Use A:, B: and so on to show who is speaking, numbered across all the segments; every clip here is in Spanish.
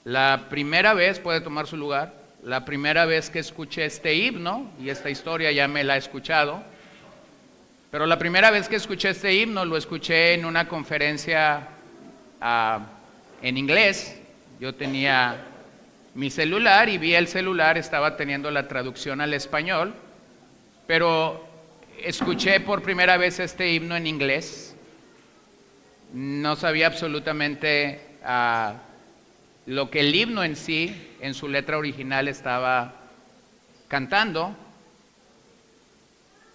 A: La primera vez, puede tomar su lugar, la primera vez que escuché este himno, y esta historia ya me la he escuchado, pero la primera vez que escuché este himno lo escuché en una conferencia en inglés. Yo tenía mi celular y vi el celular, estaba teniendo la traducción al español, pero escuché por primera vez este himno en inglés. No sabía absolutamente lo que el himno en sí, en su letra original, estaba cantando,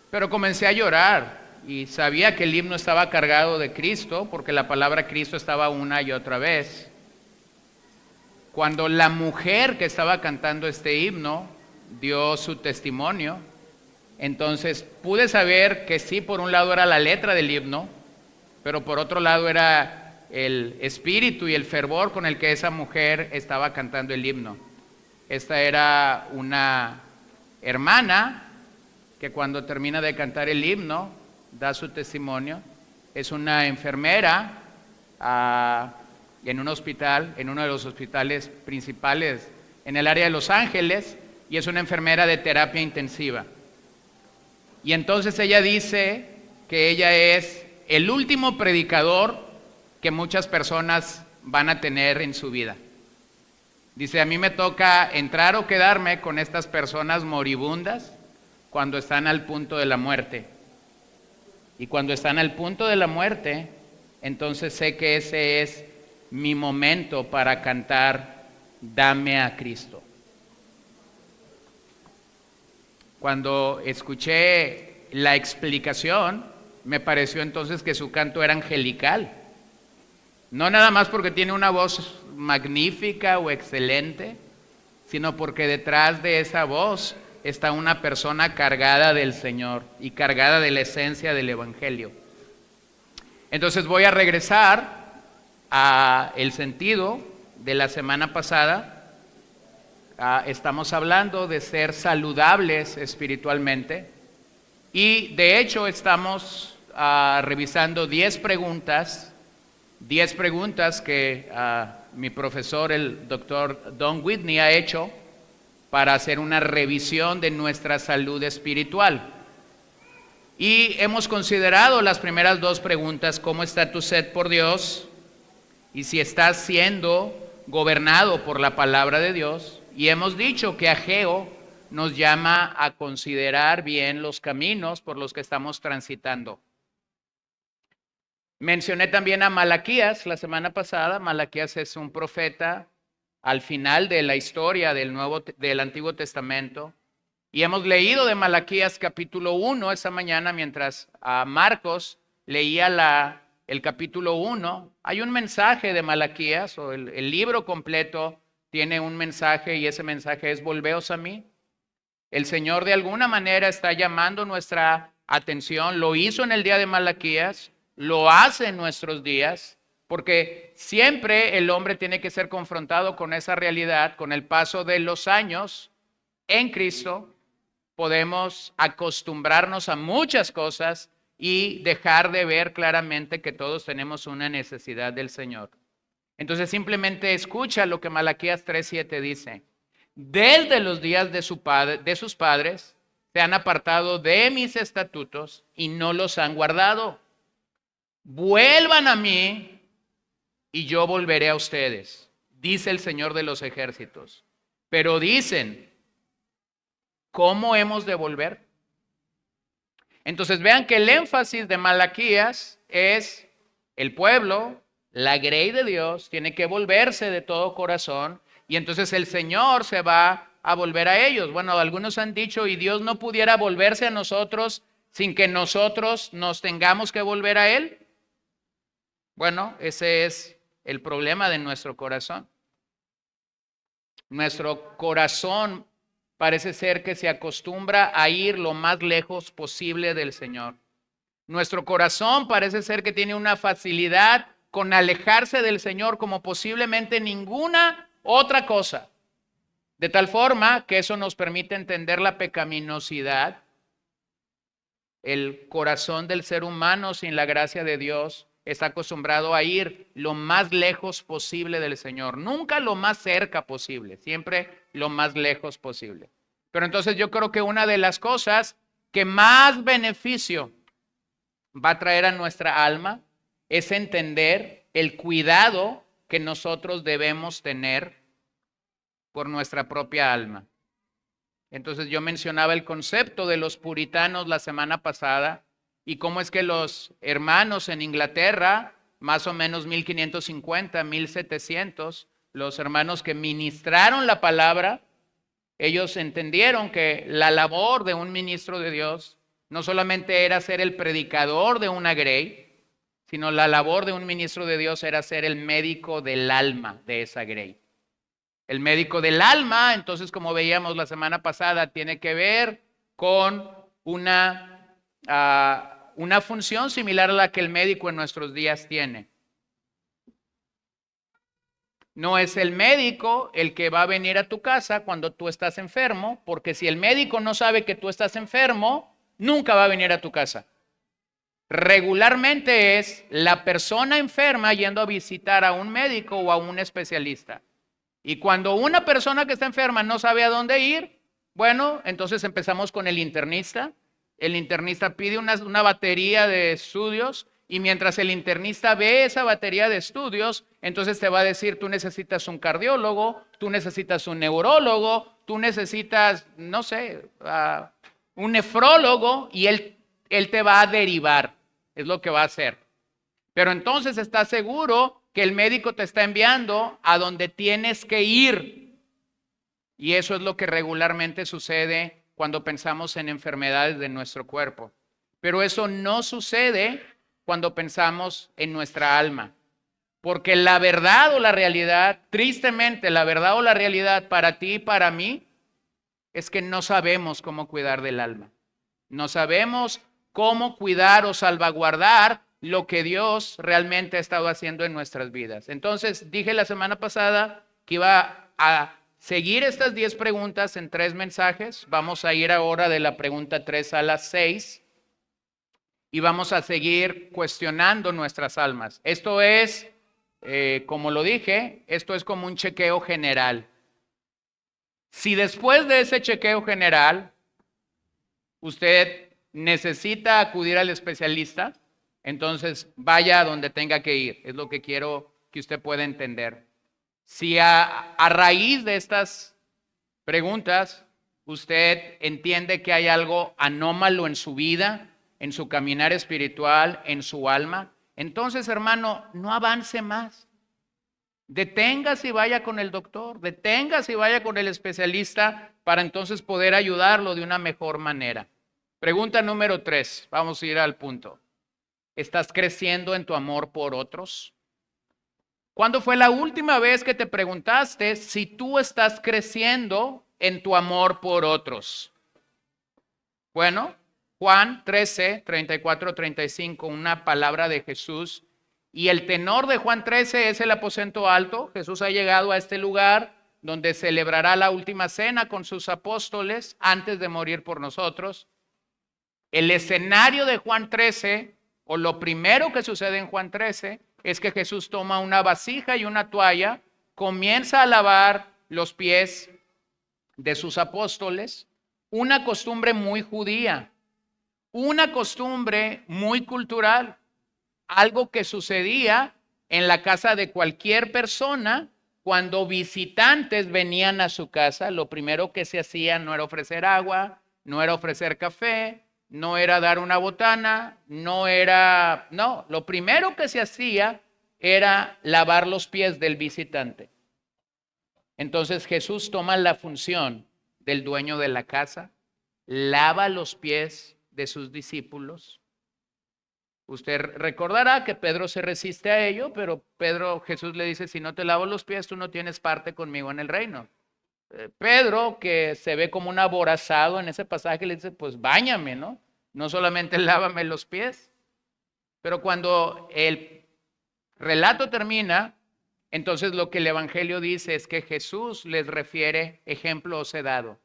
A: pero comencé a llorar y sabía que el himno estaba cargado de Cristo, porque la palabra Cristo estaba una y otra vez. Cuando la mujer que estaba cantando este himno dio su testimonio, entonces pude saber que sí, por un lado era la letra del himno, pero por otro lado era el espíritu y el fervor con el que esa mujer estaba cantando el himno. Esta era una hermana que cuando termina de cantar el himno da su testimonio. Es una enfermera en un hospital, en uno de los hospitales principales en el área de Los Ángeles, y es una enfermera de terapia intensiva. Y entonces ella dice que ella es el último predicador que muchas personas van a tener en su vida. Dice, a mí me toca entrar o quedarme con estas personas moribundas cuando están al punto de la muerte. Y cuando están al punto de la muerte, entonces sé que ese es mi momento para cantar, dame a Cristo. Cuando escuché la explicación, me pareció entonces que su canto era angelical. No nada más porque tiene una voz magnífica o excelente, sino porque detrás de esa voz está una persona cargada del Señor y cargada de la esencia del Evangelio. Entonces voy a regresar a el sentido de la semana pasada. Estamos hablando de ser saludables espiritualmente y de hecho estamos revisando 10 preguntas que mi profesor, el doctor Don Whitney, ha hecho para hacer una revisión de nuestra salud espiritual. Y hemos considerado las primeras 2 preguntas: ¿cómo está tu sed por Dios? Y si estás siendo gobernado por la palabra de Dios. Y hemos dicho que Ageo nos llama a considerar bien los caminos por los que estamos transitando. Mencioné también a Malaquías la semana pasada. Malaquías es un profeta al final de la historia del Antiguo Testamento. Y hemos leído de Malaquías capítulo 1 esta mañana mientras Marcos leía el capítulo 1. Hay un mensaje de Malaquías, o el libro completo tiene un mensaje, y ese mensaje es: volveos a mí. El Señor de alguna manera está llamando nuestra atención. Lo hizo en el día de Malaquías, lo hace en nuestros días, porque siempre el hombre tiene que ser confrontado con esa realidad. Con el paso de los años en Cristo podemos acostumbrarnos a muchas cosas y dejar de ver claramente que todos tenemos una necesidad del Señor. Entonces simplemente escucha lo que Malaquías 3:7 dice: desde los días de sus padres se han apartado de mis estatutos y no los han guardado. Vuelvan a mí y yo volveré a ustedes, dice el Señor de los ejércitos. Pero dicen, ¿cómo hemos de volver? Entonces vean que el énfasis de Malaquías es el pueblo, la grey de Dios, tiene que volverse de todo corazón, y entonces el Señor se va a volver a ellos. Bueno, algunos han dicho, ¿y Dios no pudiera volverse a nosotros sin que nosotros nos tengamos que volver a Él? Bueno, ese es el problema de nuestro corazón. Nuestro corazón parece ser que se acostumbra a ir lo más lejos posible del Señor. Nuestro corazón parece ser que tiene una facilidad con alejarse del Señor como posiblemente ninguna otra cosa. De tal forma que eso nos permite entender la pecaminosidad. El corazón del ser humano sin la gracia de Dios está acostumbrado a ir lo más lejos posible del Señor. Nunca lo más cerca posible, siempre lo más lejos posible. Pero entonces yo creo que una de las cosas que más beneficio va a traer a nuestra alma es entender el cuidado que nosotros debemos tener por nuestra propia alma. Entonces yo mencionaba el concepto de los puritanos la semana pasada y cómo es que los hermanos en Inglaterra, más o menos 1550, 1700, los hermanos que ministraron la palabra, ellos entendieron que la labor de un ministro de Dios no solamente era ser el predicador de una grey, sino la labor de un ministro de Dios era ser el médico del alma de esa grey. El médico del alma, entonces, como veíamos la semana pasada, tiene que ver con una función similar a la que el médico en nuestros días tiene. No es el médico el que va a venir a tu casa cuando tú estás enfermo, porque si el médico no sabe que tú estás enfermo, nunca va a venir a tu casa. Regularmente es la persona enferma yendo a visitar a un médico o a un especialista. Y cuando una persona que está enferma no sabe a dónde ir, bueno, entonces empezamos con el internista. El internista pide una batería de estudios y mientras el internista ve esa batería de estudios, entonces te va a decir, tú necesitas un cardiólogo, tú necesitas un neurólogo, tú necesitas, no sé, un nefrólogo y él te va a derivar, es lo que va a hacer. Pero entonces estás seguro que el médico te está enviando a donde tienes que ir. Y eso es lo que regularmente sucede cuando pensamos en enfermedades de nuestro cuerpo. Pero eso no sucede cuando pensamos en nuestra alma. Porque la verdad o la realidad, tristemente, la verdad o la realidad para ti y para mí, es que no sabemos cómo cuidar del alma. No sabemos cómo cuidar o salvaguardar lo que Dios realmente ha estado haciendo en nuestras vidas. Entonces, dije la semana pasada que iba a seguir estas 10 preguntas en 3 mensajes. Vamos a ir ahora de la pregunta 3 a la 6 y vamos a seguir cuestionando nuestras almas. Esto es, como lo dije, esto es como un chequeo general. Si después de ese chequeo general usted necesita acudir al especialista, entonces vaya a donde tenga que ir. Es lo que quiero que usted pueda entender. Si a raíz de estas preguntas usted entiende que hay algo anómalo en su vida, en su caminar espiritual, en su alma, entonces, hermano, no avance más. Deténgase y vaya con el doctor, deténgase y vaya con el especialista para entonces poder ayudarlo de una mejor manera. Pregunta número 3, vamos a ir al punto. ¿Estás creciendo en tu amor por otros? ¿Cuándo fue la última vez que te preguntaste si tú estás creciendo en tu amor por otros? Bueno, Juan 13, 34, 35, una palabra de Jesús. Y el tenor de Juan 13 es el aposento alto. Jesús ha llegado a este lugar donde celebrará la última cena con sus apóstoles antes de morir por nosotros. El escenario de Juan 13, o lo primero que sucede en Juan 13, es que Jesús toma una vasija y una toalla, comienza a lavar los pies de sus apóstoles, una costumbre muy judía, una costumbre muy cultural, algo que sucedía en la casa de cualquier persona cuando visitantes venían a su casa. Lo primero que se hacía no era ofrecer agua, no era ofrecer café, no era dar una botana, no, lo primero que se hacía era lavar los pies del visitante. Entonces Jesús toma la función del dueño de la casa, lava los pies de sus discípulos. Usted recordará que Pedro se resiste a ello, pero Jesús le dice, si no te lavo los pies, tú no tienes parte conmigo en el reino. Pedro, que se ve como un aborazado en ese pasaje, le dice, pues báñame, ¿no? No solamente lávame los pies. Pero cuando el relato termina, entonces lo que el Evangelio dice es que Jesús les refiere ejemplo os he dado.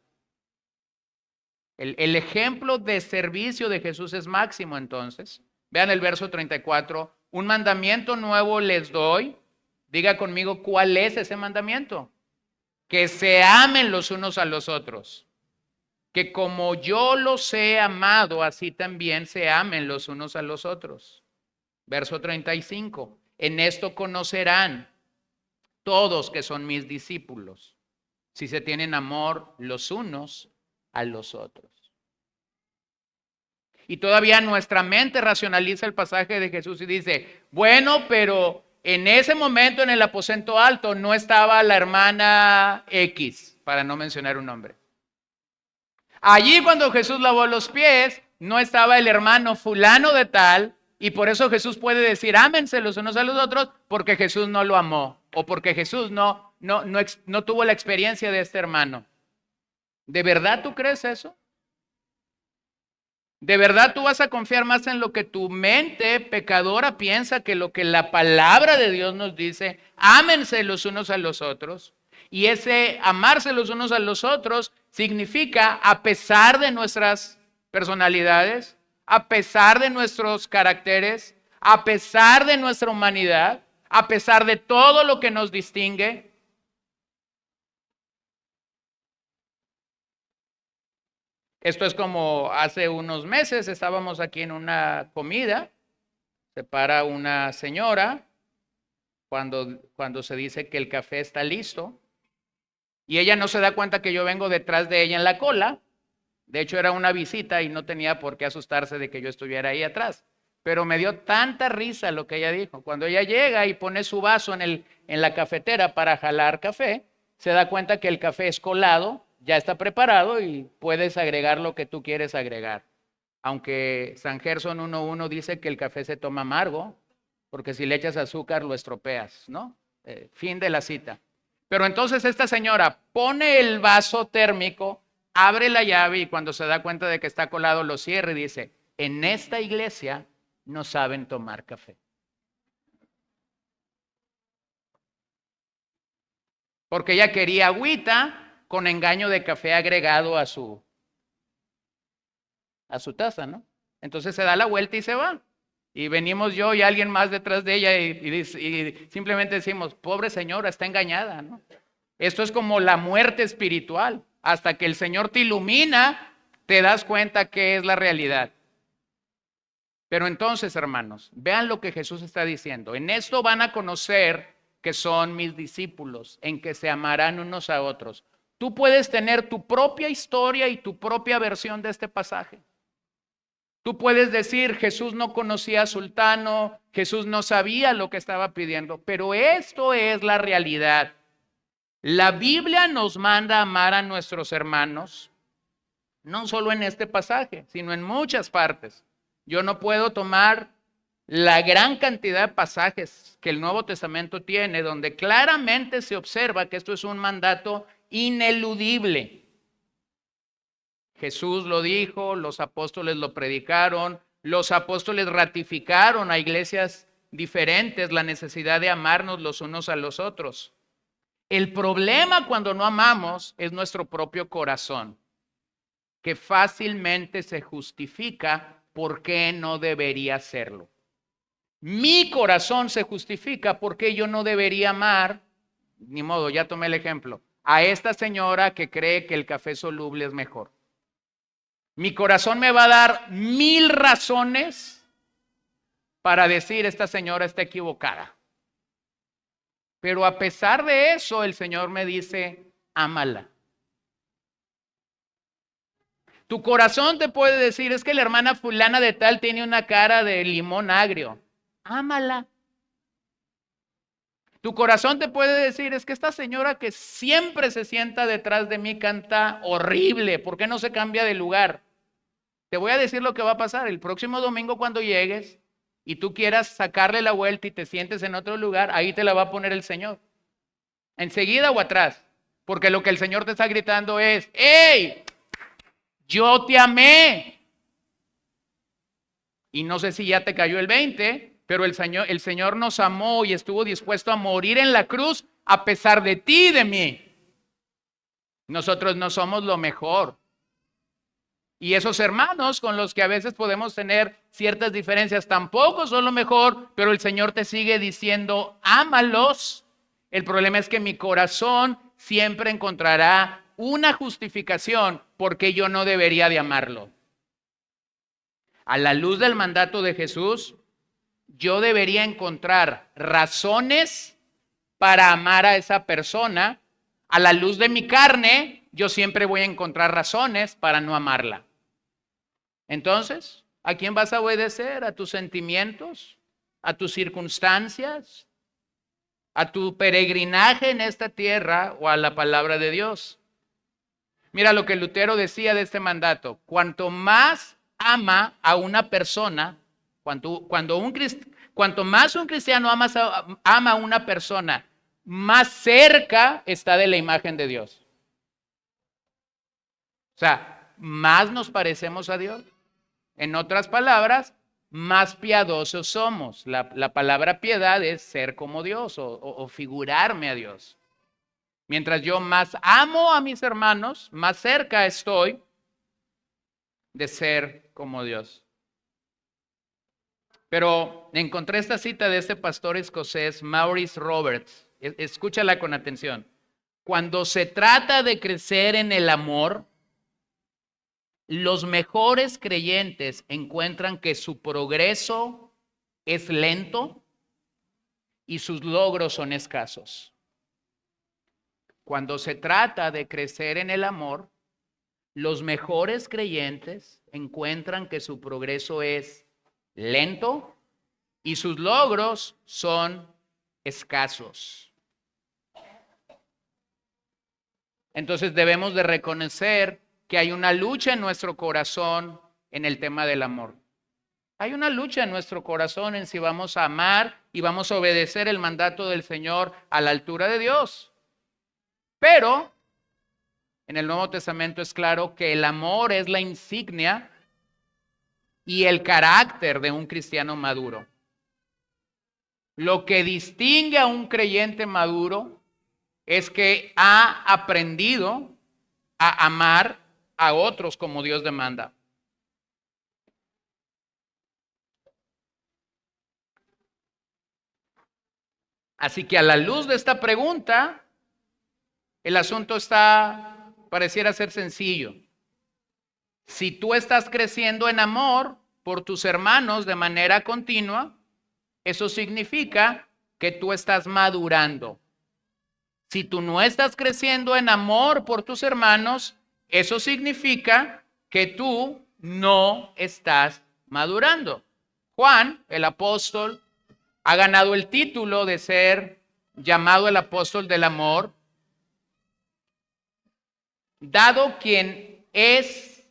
A: El ejemplo de servicio de Jesús es máximo entonces. Vean el verso 34, un mandamiento nuevo les doy. Diga conmigo, ¿cuál es ese mandamiento? Que se amen los unos a los otros. Que como yo los he amado, así también se amen los unos a los otros. Verso 35. En esto conocerán todos que son mis discípulos, si se tienen amor los unos a los otros. Y todavía nuestra mente racionaliza el pasaje de Jesús y dice, bueno, pero en ese momento en el aposento alto no estaba la hermana X, para no mencionar un nombre. Allí cuando Jesús lavó los pies, no estaba el hermano fulano de tal, y por eso Jesús puede decir, ámense los unos a los otros, porque Jesús no lo amó, o porque Jesús no tuvo la experiencia de este hermano. ¿De verdad tú crees eso? ¿De verdad tú vas a confiar más en lo que tu mente pecadora piensa que lo que la palabra de Dios nos dice? Ámense los unos a los otros. Y ese amarse los unos a los otros significa, a pesar de nuestras personalidades, a pesar de nuestros caracteres, a pesar de nuestra humanidad, a pesar de todo lo que nos distingue, esto es como hace unos meses estábamos aquí en una comida, se para una señora cuando se dice que el café está listo y ella no se da cuenta que yo vengo detrás de ella en la cola. De hecho era una visita y no tenía por qué asustarse de que yo estuviera ahí atrás. Pero me dio tanta risa lo que ella dijo. Cuando ella llega y pone su vaso en la cafetera para jalar café, se da cuenta que el café es colado, ya está preparado y puedes agregar lo que tú quieres agregar. Aunque San Gerson 1.1 dice que el café se toma amargo, porque si le echas azúcar lo estropeas, ¿no? Fin de la cita. Pero entonces esta señora pone el vaso térmico, abre la llave y cuando se da cuenta de que está colado lo cierra y dice, en esta iglesia no saben tomar café. Porque ella quería agüita con engaño de café agregado a su taza, ¿no? Entonces se da la vuelta y se va. Y venimos yo y alguien más detrás de ella y simplemente decimos, pobre señora, está engañada, ¿no? Esto es como la muerte espiritual. Hasta que el Señor te ilumina, te das cuenta que es la realidad. Pero entonces, hermanos, vean lo que Jesús está diciendo. En esto van a conocer que son mis discípulos, en que se amarán unos a otros. Tú puedes tener tu propia historia y tu propia versión de este pasaje. Tú puedes decir, Jesús no conocía a Sultano, Jesús no sabía lo que estaba pidiendo, pero esto es la realidad. La Biblia nos manda a amar a nuestros hermanos, no solo en este pasaje, sino en muchas partes. Yo no puedo tomar la gran cantidad de pasajes que el Nuevo Testamento tiene, donde claramente se observa que esto es un mandato ineludible. Jesús lo dijo, los apóstoles lo predicaron, los apóstoles ratificaron a iglesias diferentes la necesidad de amarnos los unos a los otros. El problema cuando no amamos es nuestro propio corazón, que fácilmente se justifica por qué no debería hacerlo. Mi corazón se justifica por qué yo no debería amar, ni modo, ya tomé el ejemplo, a esta señora que cree que el café soluble es mejor. Mi corazón me va a dar 1000 razones para decir esta señora está equivocada. Pero a pesar de eso, el Señor me dice, ámala. Tu corazón te puede decir, es que la hermana fulana de tal tiene una cara de limón agrio. Ámala. Tu corazón te puede decir, es que esta señora que siempre se sienta detrás de mí canta horrible, ¿por qué no se cambia de lugar? Te voy a decir lo que va a pasar. El próximo domingo cuando llegues y tú quieras sacarle la vuelta y te sientes en otro lugar, ahí te la va a poner el Señor. Enseguida o atrás. Porque lo que el Señor te está gritando es, ¡hey! Yo te amé. Y no sé si ya te cayó el 20, pero el Señor nos amó y estuvo dispuesto a morir en la cruz a pesar de ti y de mí. Nosotros no somos lo mejor. Y esos hermanos con los que a veces podemos tener ciertas diferencias tampoco son lo mejor, pero el Señor te sigue diciendo, ámalos. El problema es que mi corazón siempre encontrará una justificación porque yo no debería de amarlo. A la luz del mandato de Jesús, yo debería encontrar razones para amar a esa persona. A la luz de mi carne, yo siempre voy a encontrar razones para no amarla. Entonces, ¿a quién vas a obedecer? ¿A tus sentimientos? ¿A tus circunstancias? ¿A tu peregrinaje en esta tierra o a la palabra de Dios? Mira lo que Lutero decía de este mandato. Cuanto más ama a una persona, cuanto más un cristiano ama a una persona, más cerca está de la imagen de Dios. O sea, más nos parecemos a Dios. En otras palabras, más piadosos somos. La palabra piedad es ser como Dios o figurarme a Dios. Mientras yo más amo a mis hermanos, más cerca estoy de ser como Dios. Pero encontré esta cita de este pastor escocés, Maurice Roberts. Escúchala con atención. Cuando se trata de crecer en el amor, los mejores creyentes encuentran que su progreso es lento y sus logros son escasos. Cuando se trata de crecer en el amor, los mejores creyentes encuentran que su progreso es lento y sus logros son escasos. Entonces debemos de reconocer que hay una lucha en nuestro corazón en el tema del amor. Hay una lucha en nuestro corazón en si vamos a amar y vamos a obedecer el mandato del Señor a la altura de Dios. Pero en el Nuevo Testamento es claro que el amor es la insignia y el carácter de un cristiano maduro. Lo que distingue a un creyente maduro es que ha aprendido a amar a otros como Dios demanda. Así que a la luz de esta pregunta, el asunto pareciera ser sencillo. Si tú estás creciendo en amor por tus hermanos de manera continua, eso significa que tú estás madurando. Si tú no estás creciendo en amor por tus hermanos, eso significa que tú no estás madurando. Juan, el apóstol, ha ganado el título de ser llamado el apóstol del amor, dado que es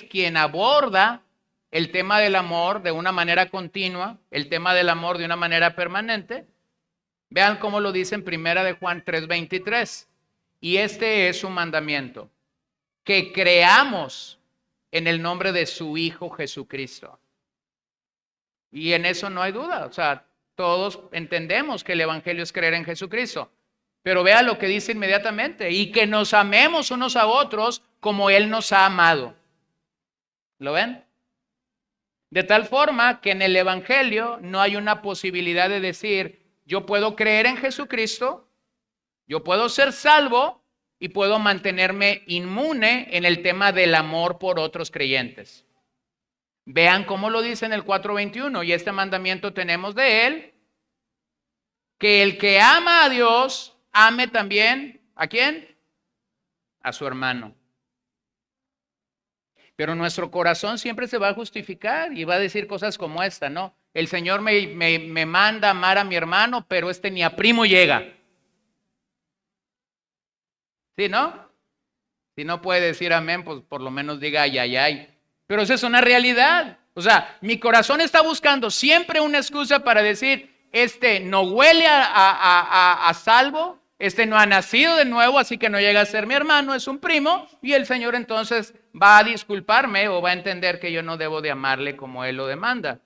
A: quien aborda el tema del amor de una manera continua, el tema del amor de una manera permanente. Vean cómo lo dice en Primera de Juan 3:23. Y este es su mandamiento, que creamos en el nombre de su Hijo Jesucristo. Y en eso no hay duda. O sea, todos entendemos que el evangelio es creer en Jesucristo. Pero vea lo que dice inmediatamente. Y que nos amemos unos a otros como Él nos ha amado. ¿Lo ven? De tal forma que en el evangelio no hay una posibilidad de decir, yo puedo creer en Jesucristo, yo puedo ser salvo y puedo mantenerme inmune en el tema del amor por otros creyentes. Vean cómo lo dice en el 4:21, y este mandamiento tenemos de Él, que el que ama a Dios, ame también, ¿a quién? A su hermano. Pero nuestro corazón siempre se va a justificar y va a decir cosas como esta, ¿no? El Señor me manda amar a mi hermano, pero ni a primo llega. ¿Sí, no? Si no puede decir amén, pues por lo menos diga ay, ay, ay. Pero esa es una realidad. O sea, mi corazón está buscando siempre una excusa para decir, no huele a salvo, no ha nacido de nuevo, así que no llega a ser mi hermano, es un primo, y el Señor entonces va a disculparme o va a entender que yo no debo de amarle como Él lo demanda.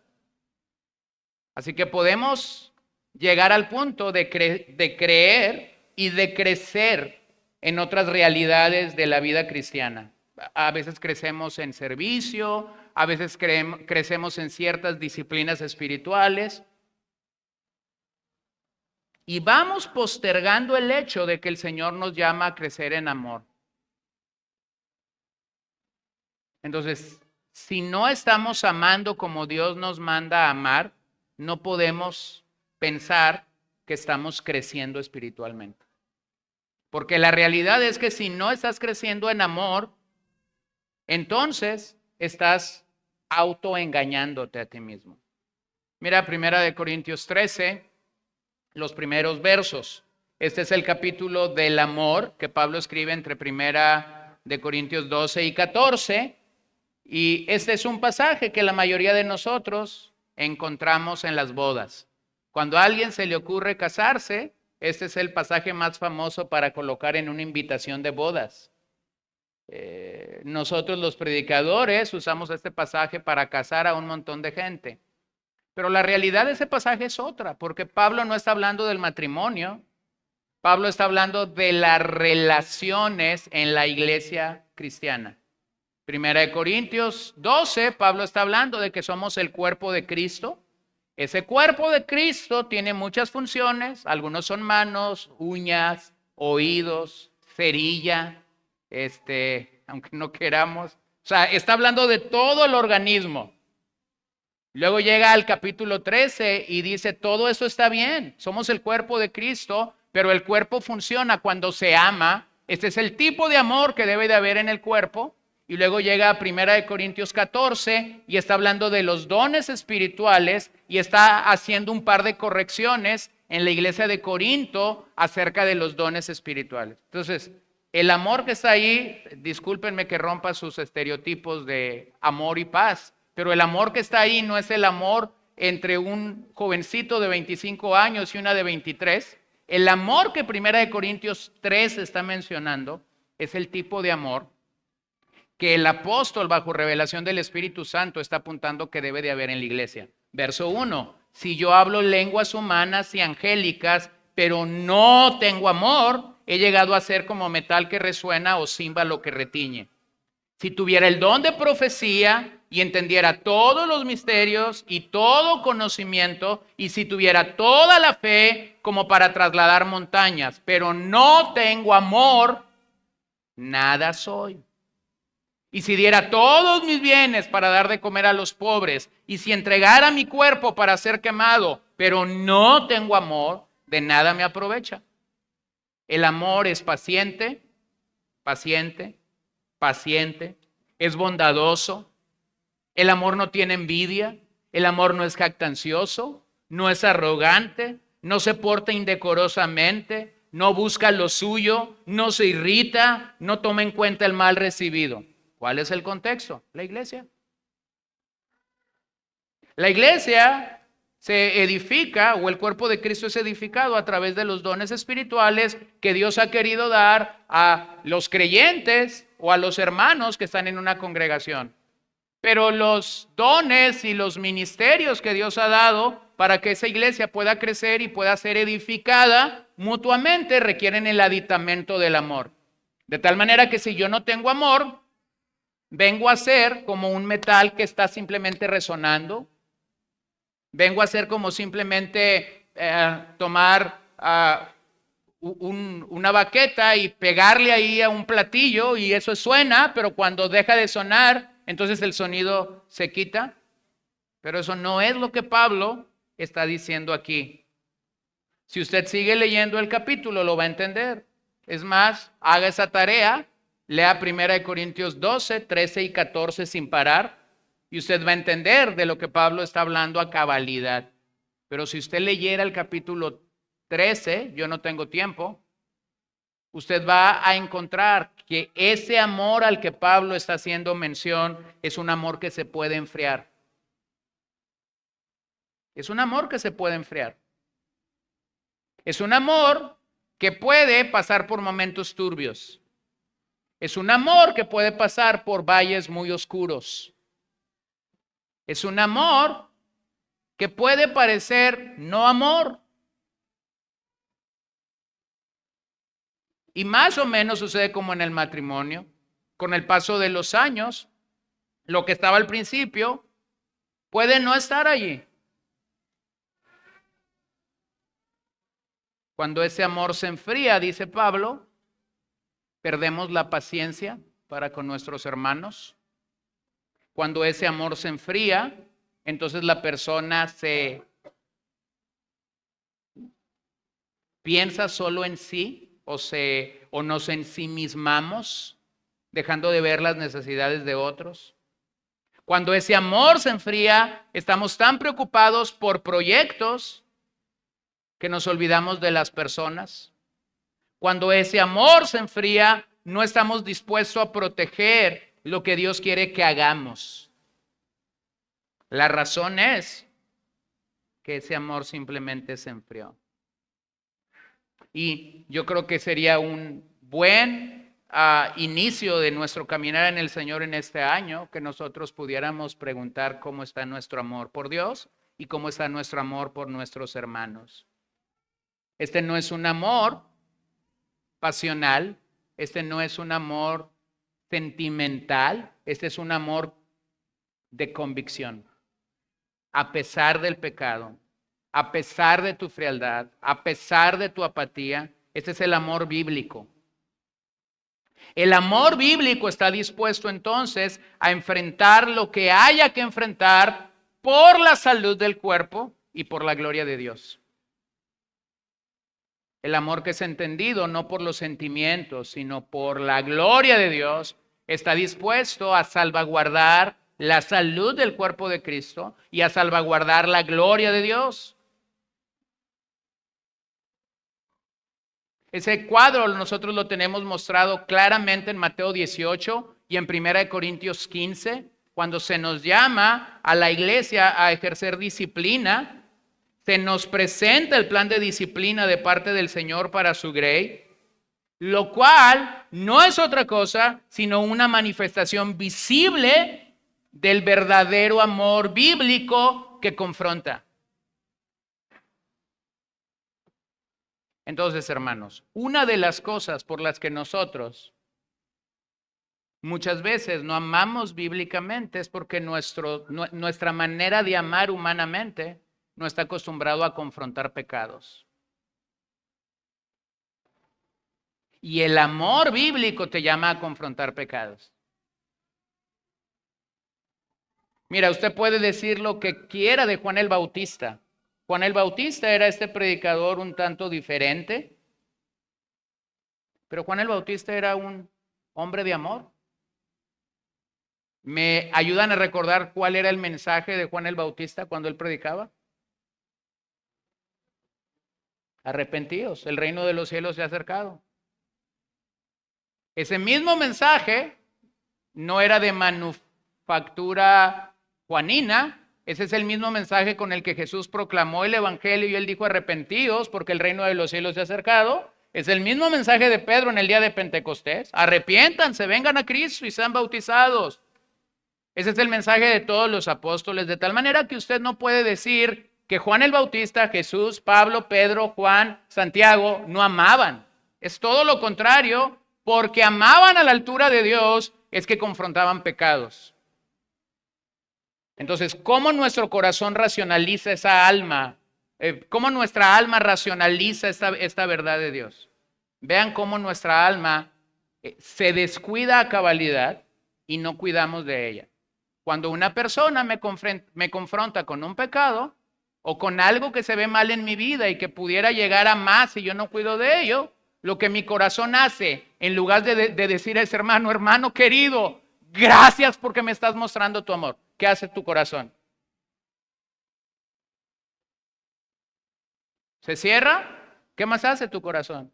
A: Así que podemos llegar al punto de creer y de crecer en otras realidades de la vida cristiana. a veces crecemos en servicio, a veces crecemos en ciertas disciplinas espirituales. Y vamos postergando el hecho de que el Señor nos llama a crecer en amor. Entonces, si no estamos amando como Dios nos manda a amar, no podemos pensar que estamos creciendo espiritualmente. Porque la realidad es que si no estás creciendo en amor, entonces estás autoengañándote a ti mismo. Mira, 1 Corintios 13, los primeros versos. Este es el capítulo del amor que Pablo escribe entre 1 Corintios 12 y 14. Y este es un pasaje que la mayoría de nosotros encontramos en las bodas. Cuando a alguien se le ocurre casarse, este es el pasaje más famoso para colocar en una invitación de bodas. Nosotros los predicadores usamos este pasaje para casar a un montón de gente. Pero la realidad de ese pasaje es otra, porque Pablo no está hablando del matrimonio. Pablo está hablando de las relaciones en la iglesia cristiana. 1 Corintios 12, Pablo está hablando de que somos el cuerpo de Cristo. Ese cuerpo de Cristo tiene muchas funciones. Algunos son manos, uñas, oídos, cerilla, aunque no queramos. O sea, está hablando de todo el organismo. Luego llega al capítulo 13 y dice, todo eso está bien. Somos el cuerpo de Cristo, pero el cuerpo funciona cuando se ama. Este es el tipo de amor que debe de haber en el cuerpo. Y luego llega a 1 Corintios 14 y está hablando de los dones espirituales y está haciendo un par de correcciones en la iglesia de Corinto acerca de los dones espirituales. Entonces, el amor que está ahí, discúlpenme que rompa sus estereotipos de amor y paz, pero el amor que está ahí no es el amor entre un jovencito de 25 años y una de 23. El amor que 1 Corintios 3 está mencionando es el tipo de amor que el apóstol bajo revelación del Espíritu Santo está apuntando que debe de haber en la iglesia. Verso 1, si yo hablo lenguas humanas y angélicas, pero no tengo amor, he llegado a ser como metal que resuena o címbalo que retiñe. Si tuviera el don de profecía y entendiera todos los misterios y todo conocimiento, y si tuviera toda la fe como para trasladar montañas, pero no tengo amor, nada soy. Y si diera todos mis bienes para dar de comer a los pobres, y si entregara mi cuerpo para ser quemado, pero no tengo amor, de nada me aprovecha. El amor es paciente, paciente, paciente, es bondadoso. El amor no tiene envidia, el amor no es jactancioso, no es arrogante, no se porta indecorosamente, no busca lo suyo, no se irrita, no toma en cuenta el mal recibido. ¿Cuál es el contexto? La iglesia. La iglesia se edifica, o el cuerpo de Cristo es edificado a través de los dones espirituales que Dios ha querido dar a los creyentes o a los hermanos que están en una congregación. Pero los dones y los ministerios que Dios ha dado para que esa iglesia pueda crecer y pueda ser edificada mutuamente requieren el aditamento del amor. De tal manera que si yo no tengo amor, vengo a ser como un metal que está simplemente resonando. Vengo a ser como simplemente tomar una baqueta y pegarle ahí a un platillo y eso suena, pero cuando deja de sonar, entonces el sonido se quita. Pero eso no es lo que Pablo está diciendo aquí. Si usted sigue leyendo el capítulo, lo va a entender. Es más, haga esa tarea. Lea 1 Corintios 12, 13 y 14 sin parar y usted va a entender de lo que Pablo está hablando a cabalidad. Pero si usted leyera el capítulo 13, yo no tengo tiempo, usted va a encontrar que ese amor al que Pablo está haciendo mención es un amor que se puede enfriar. Es un amor que se puede enfriar. Es un amor que puede pasar por momentos turbios. Es un amor que puede pasar por valles muy oscuros. Es un amor que puede parecer no amor. Y más o menos sucede como en el matrimonio. con el paso de los años, lo que estaba al principio puede no estar allí. Cuando ese amor se enfría, dice Pablo, perdemos la paciencia para con nuestros hermanos. Cuando ese amor se enfría, entonces la persona se piensa solo en sí o nos ensimismamos, dejando de ver las necesidades de otros. Cuando ese amor se enfría, estamos tan preocupados por proyectos que nos olvidamos de las personas. Cuando ese amor se enfría, no estamos dispuestos a proteger lo que Dios quiere que hagamos. La razón es que ese amor simplemente se enfrió. Y yo creo que sería un buen inicio de nuestro caminar en el Señor en este año, que nosotros pudiéramos preguntar cómo está nuestro amor por Dios y cómo está nuestro amor por nuestros hermanos. Este no es un amor pasional, este no es un amor sentimental, este es un amor de convicción. A pesar del pecado, a pesar de tu frialdad, a pesar de tu apatía, este es el amor bíblico. El amor bíblico está dispuesto entonces a enfrentar lo que haya que enfrentar por la salud del cuerpo y por la gloria de Dios. El amor que es entendido no por los sentimientos, sino por la gloria de Dios, está dispuesto a salvaguardar la salud del cuerpo de Cristo y a salvaguardar la gloria de Dios. Ese cuadro nosotros lo tenemos mostrado claramente en Mateo 18 y en 1 Corintios 15, cuando se nos llama a la iglesia a ejercer disciplina. Se nos presenta el plan de disciplina de parte del Señor para su grey, lo cual no es otra cosa sino una manifestación visible del verdadero amor bíblico que confronta. Entonces, hermanos, una de las cosas por las que nosotros muchas veces no amamos bíblicamente es porque nuestra manera de amar humanamente no está acostumbrado a confrontar pecados. Y el amor bíblico te llama a confrontar pecados. Mira, usted puede decir lo que quiera de Juan el Bautista. Juan el Bautista era este predicador un tanto diferente, pero Juan el Bautista era un hombre de amor. ¿Me ayudan a recordar cuál era el mensaje de Juan el Bautista cuando él predicaba? Arrepentíos, el reino de los cielos se ha acercado. Ese mismo mensaje no era de manufactura juanina, ese es el mismo mensaje con el que Jesús proclamó el evangelio y él dijo arrepentíos porque el reino de los cielos se ha acercado. Es el mismo mensaje de Pedro en el día de Pentecostés. Arrepiéntanse, vengan a Cristo y sean bautizados. Ese es el mensaje de todos los apóstoles, de tal manera que usted no puede decir que Juan el Bautista, Jesús, Pablo, Pedro, Juan, Santiago no amaban. Es todo lo contrario, porque amaban a la altura de Dios, es que confrontaban pecados. Entonces, ¿cómo nuestro corazón racionaliza esa alma? ¿Cómo nuestra alma racionaliza esta verdad de Dios? Vean cómo nuestra alma se descuida a cabalidad y no cuidamos de ella. Cuando una persona me confronta con un pecado o con algo que se ve mal en mi vida y que pudiera llegar a más si yo no cuido de ello, lo que mi corazón hace, en lugar de decir a ese hermano, hermano querido, gracias porque me estás mostrando tu amor. ¿Qué hace tu corazón? ¿Se cierra? ¿Qué más hace tu corazón?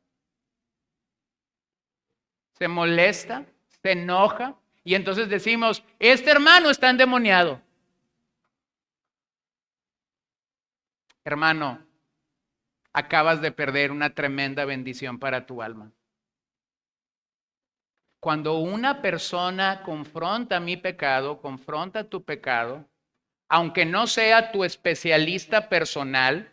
A: Se molesta, se enoja y entonces decimos, este hermano está endemoniado. Hermano, acabas de perder una tremenda bendición para tu alma. Cuando una persona confronta mi pecado, confronta tu pecado, aunque no sea tu especialista personal,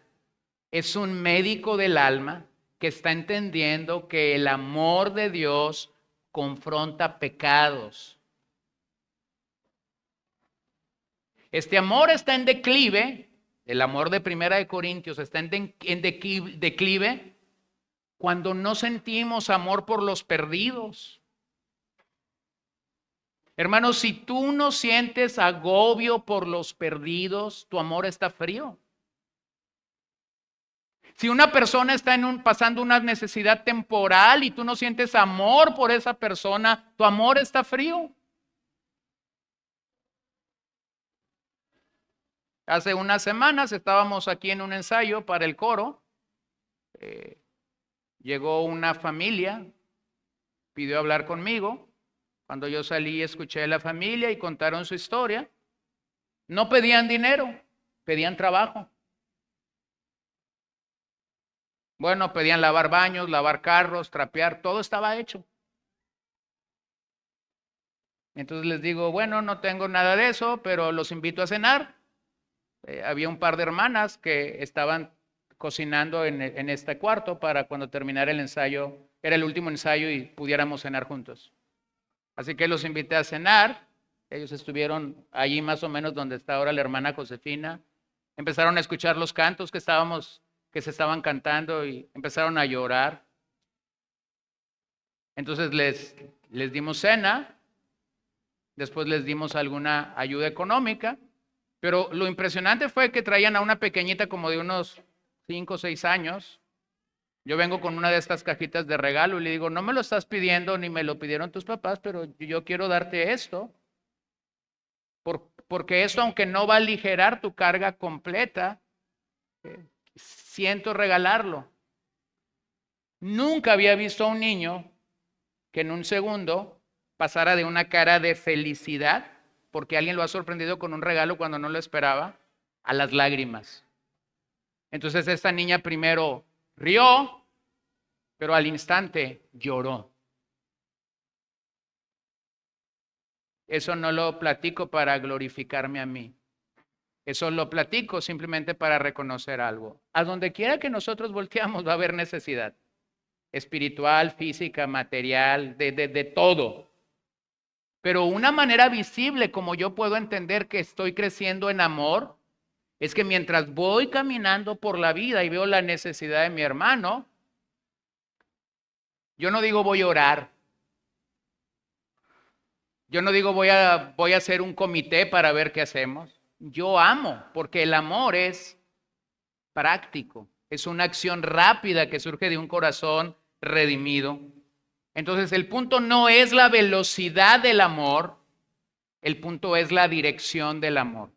A: es un médico del alma que está entendiendo que el amor de Dios confronta pecados. Este amor está en declive, el amor de Primera de Corintios está en declive cuando no sentimos amor por los perdidos. Hermanos, si tú no sientes agobio por los perdidos, tu amor está frío. Si una persona está pasando una necesidad temporal y tú no sientes amor por esa persona, tu amor está frío. Hace unas semanas estábamos aquí en un ensayo para el coro. Llegó una familia, pidió hablar conmigo. Cuando yo salí, escuché a la familia y contaron su historia. No pedían dinero, pedían trabajo. Bueno, pedían lavar baños, lavar carros, trapear, todo estaba hecho. Entonces les digo, bueno, no tengo nada de eso, pero los invito a cenar. Había un par de hermanas que estaban cocinando en este cuarto para cuando terminara el ensayo, era el último ensayo y pudiéramos cenar juntos. Así que los invité a cenar. Ellos estuvieron allí más o menos donde está ahora la hermana Josefina. Empezaron a escuchar los cantos que se estaban cantando y empezaron a llorar. Entonces les dimos cena, después les dimos alguna ayuda económica, pero lo impresionante fue que traían a una pequeñita como de unos 5 o 6 años. Yo vengo con una de estas cajitas de regalo y le digo, no me lo estás pidiendo ni me lo pidieron tus papás, pero yo quiero darte esto, porque esto, aunque no va a aligerar tu carga completa, siento regalarlo. Nunca había visto a un niño que en un segundo pasara de una cara de felicidad, porque alguien lo ha sorprendido con un regalo cuando no lo esperaba, a las lágrimas. Entonces esta niña primero rió, pero al instante lloró. Eso no lo platico para glorificarme a mí. Eso lo platico simplemente para reconocer algo. A donde quiera que nosotros volteamos va a haber necesidad. Espiritual, física, material, de todo. Pero una manera visible como yo puedo entender que estoy creciendo en amor es que mientras voy caminando por la vida y veo la necesidad de mi hermano, yo no digo voy a orar. Yo no digo voy a hacer un comité para ver qué hacemos. Yo amo, porque el amor es práctico. Es una acción rápida que surge de un corazón redimido. Entonces el punto no es la velocidad del amor, el punto es la dirección del amor.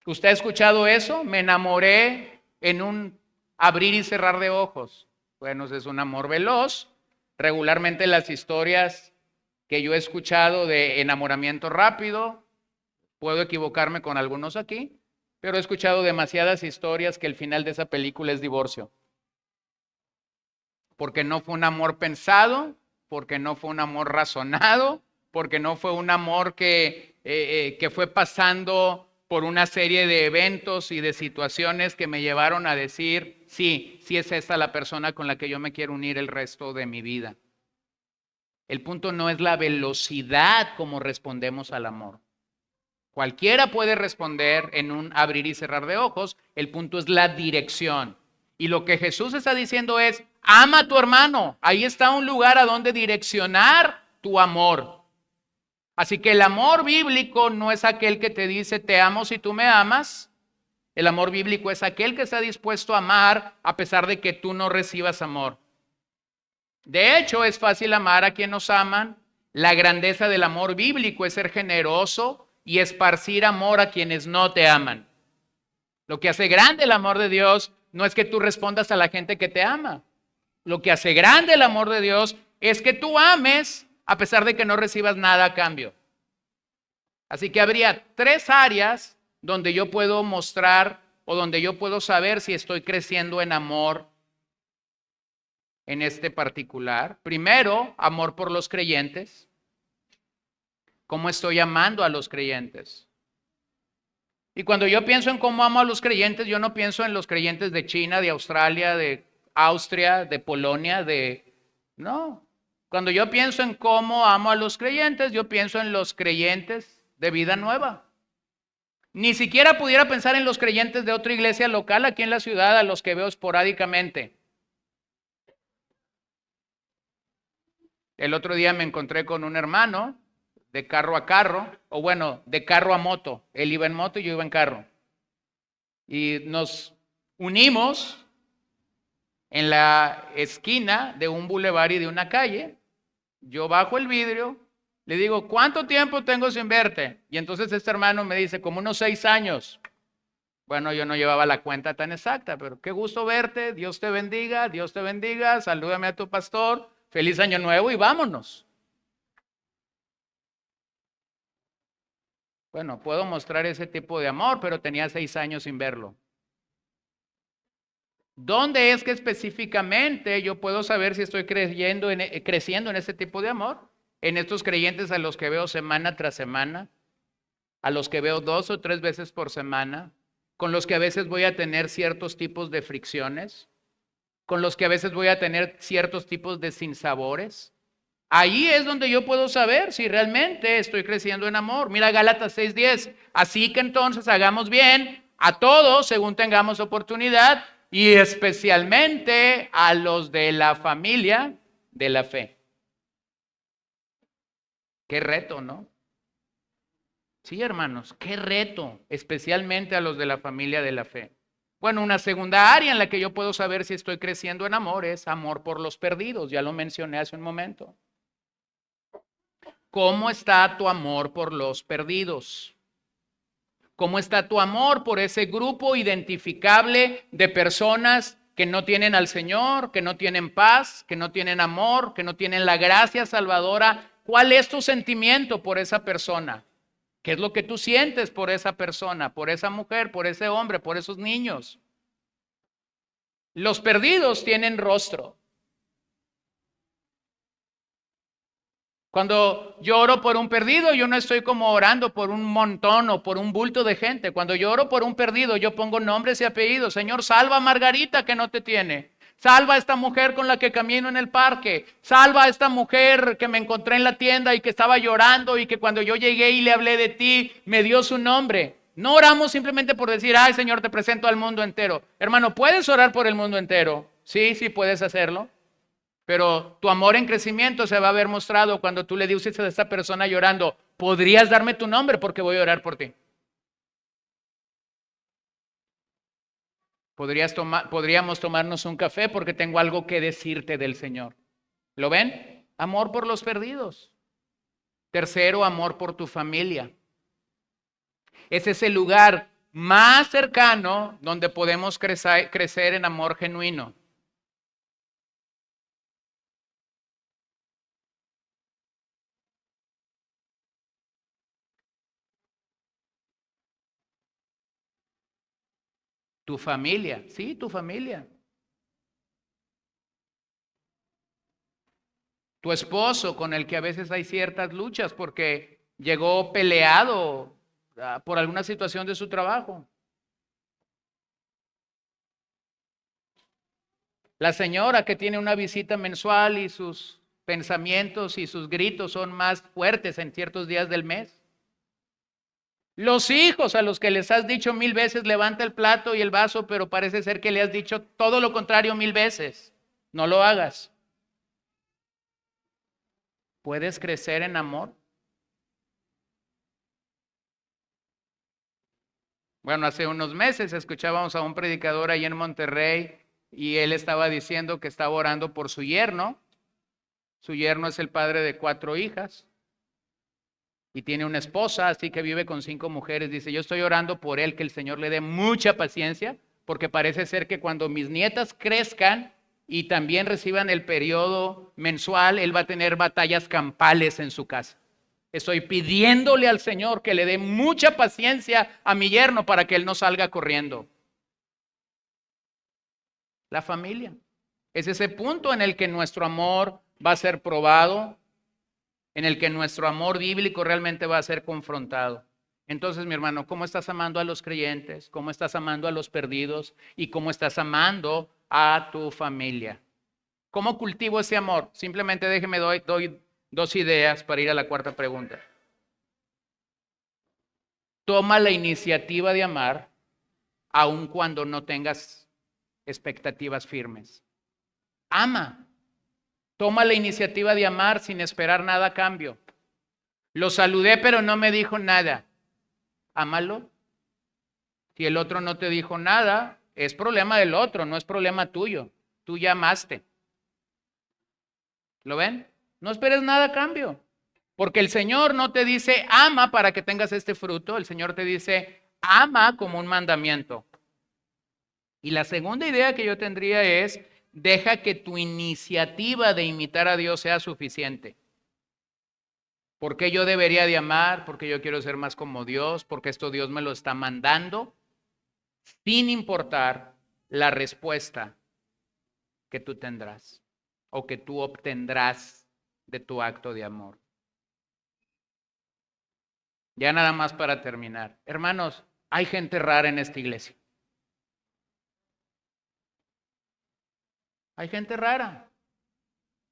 A: ¿Usted ha escuchado eso? Me enamoré en un abrir y cerrar de ojos. Bueno, es un amor veloz. Regularmente las historias que yo he escuchado de enamoramiento rápido, puedo equivocarme con algunos aquí, pero he escuchado demasiadas historias que el final de esa película es divorcio. Porque no fue un amor pensado, porque no fue un amor razonado, porque no fue un amor que fue pasando por una serie de eventos y de situaciones que me llevaron a decir, sí es esta la persona con la que yo me quiero unir el resto de mi vida. El punto no es la velocidad como respondemos al amor. Cualquiera puede responder en un abrir y cerrar de ojos, el punto es la dirección. Y lo que Jesús está diciendo es, ama a tu hermano. Ahí está un lugar a donde direccionar tu amor. Así que el amor bíblico no es aquel que te dice, te amo si tú me amas. El amor bíblico es aquel que está dispuesto a amar a pesar de que tú no recibas amor. De hecho, es fácil amar a quienes nos aman. La grandeza del amor bíblico es ser generoso y esparcir amor a quienes no te aman. Lo que hace grande el amor de Dios no es que tú respondas a la gente que te ama. Lo que hace grande el amor de Dios es que tú ames a pesar de que no recibas nada a cambio. Así que habría 3 áreas donde yo puedo mostrar o donde yo puedo saber si estoy creciendo en amor en este particular. Primero, amor por los creyentes. ¿Cómo estoy amando a los creyentes? Y cuando yo pienso en cómo amo a los creyentes, yo no pienso en los creyentes de China, de Australia, de Austria, de Polonia, de No. Cuando yo pienso en cómo amo a los creyentes, yo pienso en los creyentes de Vida Nueva. Ni siquiera pudiera pensar en los creyentes de otra iglesia local aquí en la ciudad, a los que veo esporádicamente. El otro día me encontré con un hermano de carro a carro, o bueno, de carro a moto. Él iba en moto y yo iba en carro. Y nos unimos en la esquina de un bulevar y de una calle. Yo bajo el vidrio, le digo, ¿cuánto tiempo tengo sin verte? Y entonces este hermano me dice, como unos 6 años. Bueno, yo no llevaba la cuenta tan exacta, pero qué gusto verte, Dios te bendiga, salúdame a tu pastor, feliz año nuevo y vámonos. Bueno, puedo mostrar ese tipo de amor, pero tenía 6 años sin verlo. ¿Dónde es que específicamente yo puedo saber si estoy creciendo en ese tipo de amor? En estos creyentes a los que veo semana tras semana, a los que veo 2 o 3 veces por semana, con los que a veces voy a tener ciertos tipos de fricciones, con los que a veces voy a tener ciertos tipos de sinsabores. Ahí es donde yo puedo saber si realmente estoy creciendo en amor. Mira Gálatas 6:10. Así que entonces hagamos bien a todos según tengamos oportunidad y especialmente a los de la familia de la fe. Qué reto, ¿no? Sí, hermanos, qué reto, especialmente a los de la familia de la fe. Bueno, una segunda área en la que yo puedo saber si estoy creciendo en amor es amor por los perdidos. Ya lo mencioné hace un momento. ¿Cómo está tu amor por los perdidos? ¿Cómo está tu amor por ese grupo identificable de personas que no tienen al Señor, que no tienen paz, que no tienen amor, que no tienen la gracia salvadora? ¿Cuál es tu sentimiento por esa persona? ¿Qué es lo que tú sientes por esa persona, por esa mujer, por ese hombre, por esos niños? Los perdidos tienen rostro. Cuando yo oro por un perdido, yo no estoy como orando por un montón o por un bulto de gente. Cuando yo oro por un perdido, yo pongo nombres y apellidos. Señor, salva a Margarita que no te tiene. Salva a esta mujer con la que camino en el parque. Salva a esta mujer que me encontré en la tienda y que estaba llorando y que cuando yo llegué y le hablé de ti, me dio su nombre. No oramos simplemente por decir, ay Señor, te presento al mundo entero. Hermano, ¿puedes orar por el mundo entero? Sí, sí puedes hacerlo. Pero tu amor en crecimiento se va a ver mostrado cuando tú le dices a esta persona llorando, ¿podrías darme tu nombre porque voy a orar por ti? Podríamos tomarnos un café porque tengo algo que decirte del Señor. ¿Lo ven? Amor por los perdidos. Tercero, amor por tu familia. Ese es el lugar más cercano donde podemos crecer en amor genuino. Tu familia, sí, tu familia. Tu esposo con el que a veces hay ciertas luchas porque llegó peleado por alguna situación de su trabajo. La señora que tiene una visita mensual y sus pensamientos y sus gritos son más fuertes en ciertos días del mes. Los hijos a los que les has dicho 1000 veces levanta el plato y el vaso, pero parece ser que le has dicho todo lo contrario 1000 veces. No lo hagas. ¿Puedes crecer en amor? Bueno, hace unos meses escuchábamos a un predicador ahí en Monterrey y él estaba diciendo que estaba orando por su yerno. Su yerno es el padre de 4 hijas y tiene una esposa, así que vive con 5 mujeres. Dice, yo estoy orando por él, que el Señor le dé mucha paciencia, porque parece ser que cuando mis nietas crezcan y también reciban el periodo mensual, él va a tener batallas campales en su casa. Estoy pidiéndole al Señor que le dé mucha paciencia a mi yerno para que él no salga corriendo. La familia. Es ese punto en el que nuestro amor va a ser probado, en el que nuestro amor bíblico realmente va a ser confrontado. Entonces, mi hermano, ¿cómo estás amando a los creyentes? ¿Cómo estás amando a los perdidos? ¿Y cómo estás amando a tu familia? ¿Cómo cultivo ese amor? Simplemente déjeme doy dos ideas para ir a la cuarta pregunta. Toma la iniciativa de amar aun cuando no tengas expectativas firmes. Ama. Toma la iniciativa de amar sin esperar nada a cambio. Lo saludé, pero no me dijo nada. Ámalo. Si el otro no te dijo nada, es problema del otro, no es problema tuyo. Tú ya amaste. ¿Lo ven? No esperes nada a cambio. Porque el Señor no te dice ama para que tengas este fruto. El Señor te dice ama como un mandamiento. Y la segunda idea que yo tendría es, deja que tu iniciativa de imitar a Dios sea suficiente. ¿Por qué yo debería de amar? Porque yo quiero ser más como Dios, porque esto Dios me lo está mandando, sin importar la respuesta que tú tendrás o que tú obtendrás de tu acto de amor. Ya nada más para terminar. Hermanos, hay gente rara en esta iglesia. Hay gente rara.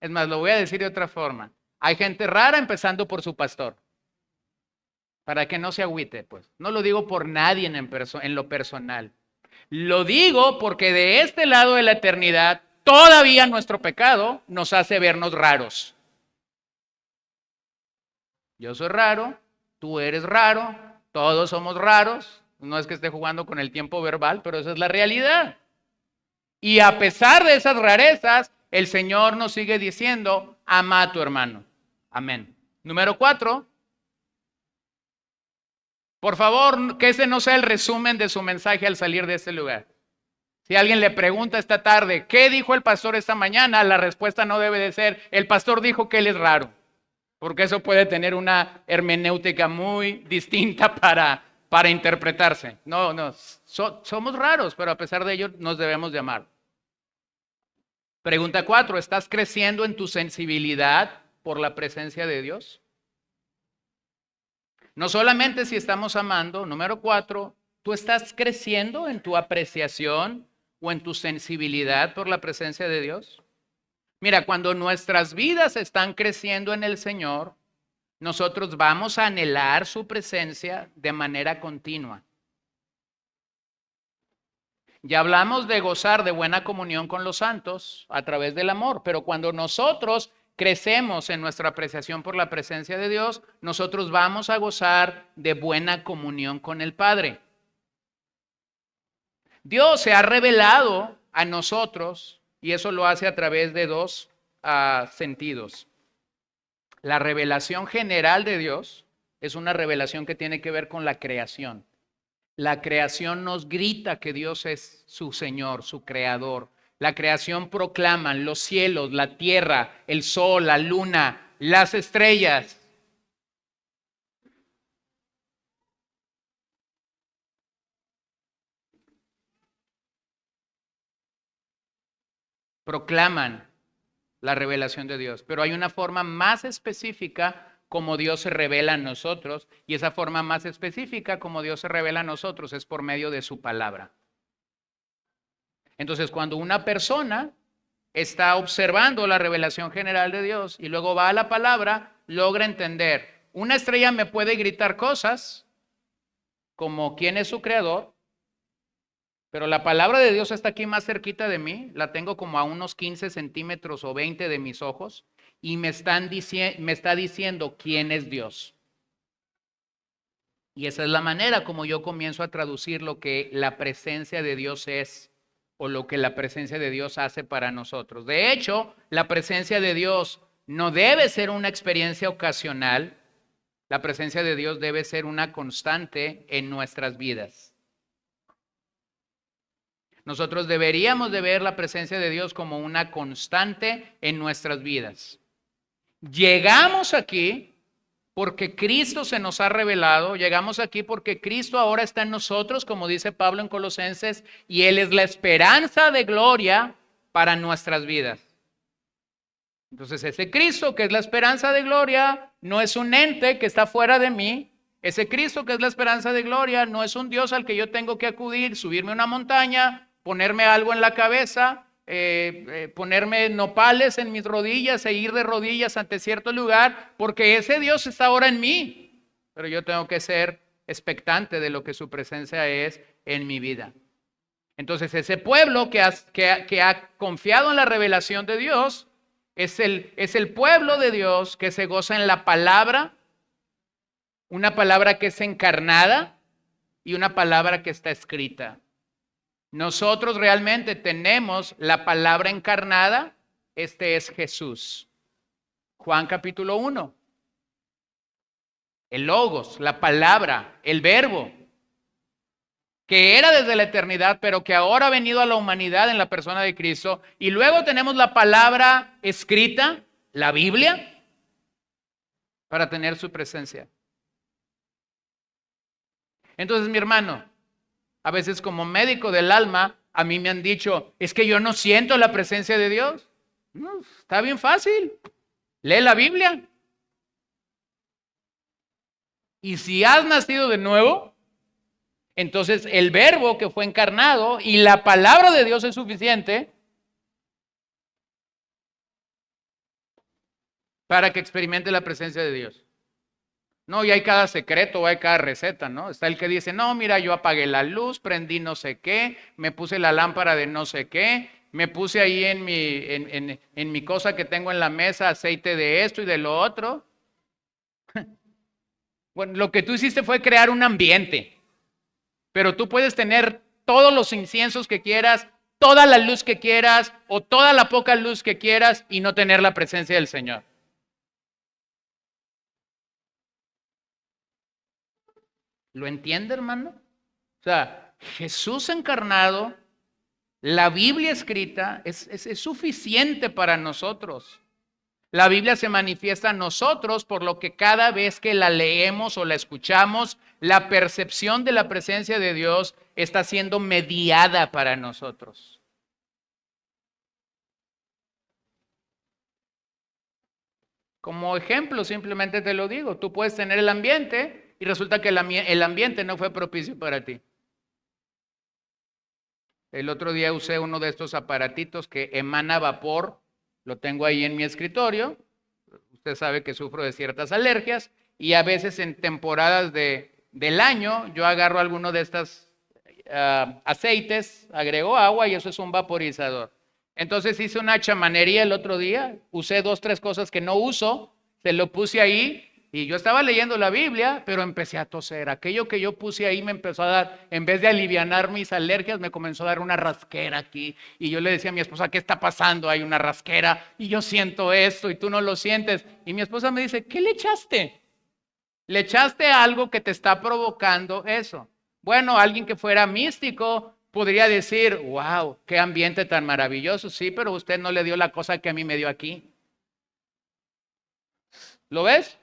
A: Es más, lo voy a decir de otra forma. Hay gente rara empezando por su pastor. Para que no se agüite, pues. No lo digo por nadie en lo personal. Lo digo porque de este lado de la eternidad, todavía nuestro pecado nos hace vernos raros. Yo soy raro, tú eres raro, todos somos raros. No es que esté jugando con el tiempo verbal, pero esa es la realidad. Y a pesar de esas rarezas, el Señor nos sigue diciendo, ama a tu hermano. Amén. Número 4. Por favor, que ese no sea el resumen de su mensaje al salir de este lugar. Si alguien le pregunta esta tarde, ¿qué dijo el pastor esta mañana? La respuesta no debe de ser, el pastor dijo que él es raro. Porque eso puede tener una hermenéutica muy distinta para interpretarse. No, somos raros, pero a pesar de ello nos debemos de amar. Pregunta 4, ¿estás creciendo en tu sensibilidad por la presencia de Dios? No solamente si estamos amando, número 4, ¿tú estás creciendo en tu apreciación o en tu sensibilidad por la presencia de Dios? Mira, cuando nuestras vidas están creciendo en el Señor, nosotros vamos a anhelar su presencia de manera continua. Ya hablamos de gozar de buena comunión con los santos a través del amor, pero cuando nosotros crecemos en nuestra apreciación por la presencia de Dios, nosotros vamos a gozar de buena comunión con el Padre. Dios se ha revelado a nosotros y eso lo hace a través de dos sentidos. La revelación general de Dios es una revelación que tiene que ver con la creación. La creación nos grita que Dios es su Señor, su Creador. La creación proclama los cielos, la tierra, el sol, la luna, las estrellas. Proclaman la revelación de Dios, pero hay una forma más específica como Dios se revela a nosotros, y esa forma más específica como Dios se revela a nosotros es por medio de su palabra. Entonces, cuando una persona está observando la revelación general de Dios y luego va a la palabra, logra entender. Una estrella me puede gritar cosas como quién es su creador, pero la palabra de Dios está aquí más cerquita de mí, la tengo como a unos 15 centímetros o 20 de mis ojos y me está diciendo quién es Dios. Y esa es la manera como yo comienzo a traducir lo que la presencia de Dios es o lo que la presencia de Dios hace para nosotros. De hecho, la presencia de Dios no debe ser una experiencia ocasional, la presencia de Dios debe ser una constante en nuestras vidas. Nosotros deberíamos de ver la presencia de Dios como una constante en nuestras vidas. Llegamos aquí porque Cristo se nos ha revelado, llegamos aquí porque Cristo ahora está en nosotros, como dice Pablo en Colosenses, y Él es la esperanza de gloria para nuestras vidas. Entonces ese Cristo que es la esperanza de gloria no es un ente que está fuera de mí. Ese Cristo que es la esperanza de gloria no es un Dios al que yo tengo que acudir, subirme a una montaña, ponerme algo en la cabeza ponerme nopales en mis rodillas e ir de rodillas ante cierto lugar, porque ese Dios está ahora en mí, pero yo tengo que ser expectante de lo que su presencia es en mi vida. Entonces ese pueblo que ha confiado en la revelación de Dios es el pueblo de Dios que se goza en la palabra, una palabra que es encarnada y una palabra que está escrita. Nosotros realmente tenemos la palabra encarnada, este es Jesús. Juan capítulo 1. El logos, la palabra, el verbo, que era desde la eternidad, pero que ahora ha venido a la humanidad en la persona de Cristo. Y luego tenemos la palabra escrita, la Biblia, para tener su presencia. Entonces, mi hermano, a veces como médico del alma, a mí me han dicho, es que yo no siento la presencia de Dios. No, está bien fácil. Lee la Biblia. Y si has nacido de nuevo, entonces el verbo que fue encarnado y la palabra de Dios es suficiente para que experimente la presencia de Dios. No, y hay cada secreto, hay cada receta, ¿no? Está el que dice, no, mira, yo apagué la luz, prendí no sé qué, me puse la lámpara de no sé qué, me puse ahí en mi cosa que tengo en la mesa aceite de esto y de lo otro. Bueno, lo que tú hiciste fue crear un ambiente, pero tú puedes tener todos los inciensos que quieras, toda la luz que quieras o toda la poca luz que quieras y no tener la presencia del Señor. ¿Lo entiende, hermano? O sea, Jesús encarnado, la Biblia escrita, es suficiente para nosotros. La Biblia se manifiesta a nosotros, por lo que cada vez que la leemos o la escuchamos, la percepción de la presencia de Dios está siendo mediada para nosotros. Como ejemplo, simplemente te lo digo, tú puedes tener el ambiente y resulta que el ambiente no fue propicio para ti. El otro día usé uno de estos aparatitos que emana vapor, lo tengo ahí en mi escritorio. Usted sabe que sufro de ciertas alergias y a veces en temporadas del año yo agarro alguno de estos aceites, agrego agua y eso es un vaporizador. Entonces hice una chamanería el otro día, usé 2, 3 cosas que no uso, se lo puse ahí y yo estaba leyendo la Biblia, pero empecé a toser. Aquello que yo puse ahí me empezó a dar, en vez de alivianar mis alergias, me comenzó a dar una rasquera aquí. Y yo le decía a mi esposa, ¿qué está pasando? Hay una rasquera y yo siento esto y tú no lo sientes. Y mi esposa me dice, ¿qué le echaste? Le echaste algo que te está provocando eso. Bueno, alguien que fuera místico podría decir, wow, qué ambiente tan maravilloso. Sí, pero usted no le dio la cosa que a mí me dio aquí. ¿Lo ves?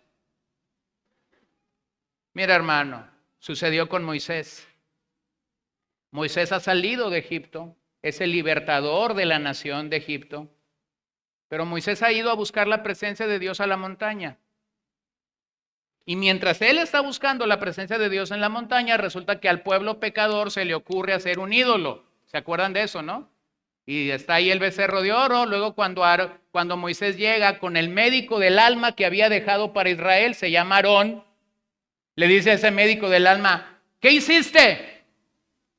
A: Mira, hermano, sucedió con Moisés. Moisés ha salido de Egipto, es el libertador de la nación de Egipto, pero Moisés ha ido a buscar la presencia de Dios a la montaña. Y mientras él está buscando la presencia de Dios en la montaña, resulta que al pueblo pecador se le ocurre hacer un ídolo. ¿Se acuerdan de eso, no? Y está ahí el becerro de oro. Luego cuando Moisés llega con el médico del alma que había dejado para Israel, se llama Aarón, le dice a ese médico del alma, ¿qué hiciste?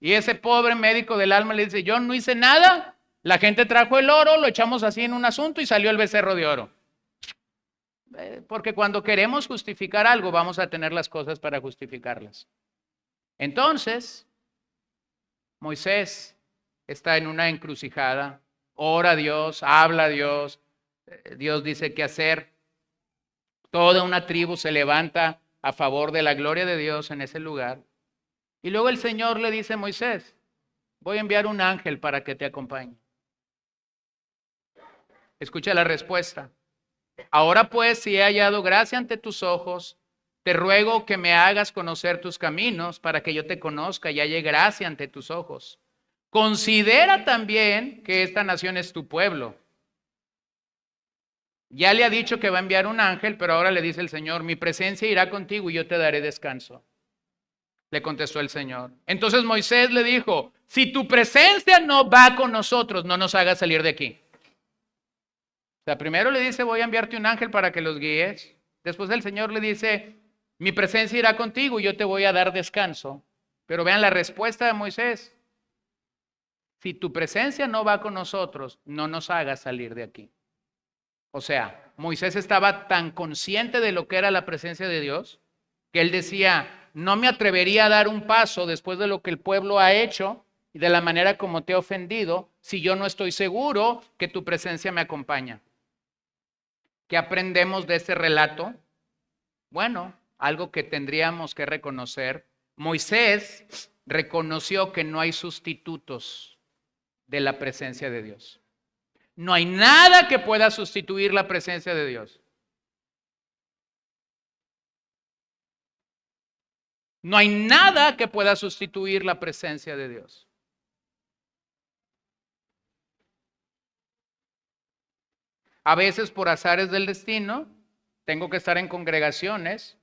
A: Y ese pobre médico del alma le dice, yo no hice nada. La gente trajo el oro, lo echamos así en un asunto y salió el becerro de oro. Porque cuando queremos justificar algo, vamos a tener las cosas para justificarlas. Entonces, Moisés está en una encrucijada, ora a Dios, habla a Dios, Dios dice qué hacer. Toda una tribu se levanta a favor de la gloria de Dios en ese lugar. Y luego el Señor le dice a Moisés, voy a enviar un ángel para que te acompañe. Escucha la respuesta. Ahora pues, si he hallado gracia ante tus ojos, te ruego que me hagas conocer tus caminos para que yo te conozca y halle gracia ante tus ojos. Considera también que esta nación es tu pueblo. Ya le ha dicho que va a enviar un ángel, pero ahora le dice el Señor, mi presencia irá contigo y yo te daré descanso. le contestó el Señor. Entonces Moisés le dijo, si tu presencia no va con nosotros, no nos hagas salir de aquí. O sea, primero le dice, voy a enviarte un ángel para que los guíes. Después el Señor le dice, mi presencia irá contigo y yo te voy a dar descanso. Pero vean la respuesta de Moisés. Si tu presencia no va con nosotros, no nos hagas salir de aquí. O sea, Moisés estaba tan consciente de lo que era la presencia de Dios, que él decía, no me atrevería a dar un paso después de lo que el pueblo ha hecho y de la manera como te he ofendido, si yo no estoy seguro que tu presencia me acompaña. ¿Qué aprendemos de este relato? Bueno, algo que tendríamos que reconocer. Moisés reconoció que no hay sustitutos de la presencia de Dios. No hay nada que pueda sustituir la presencia de Dios. No hay nada que pueda sustituir la presencia de Dios. A veces por azares del destino, tengo que estar en congregaciones,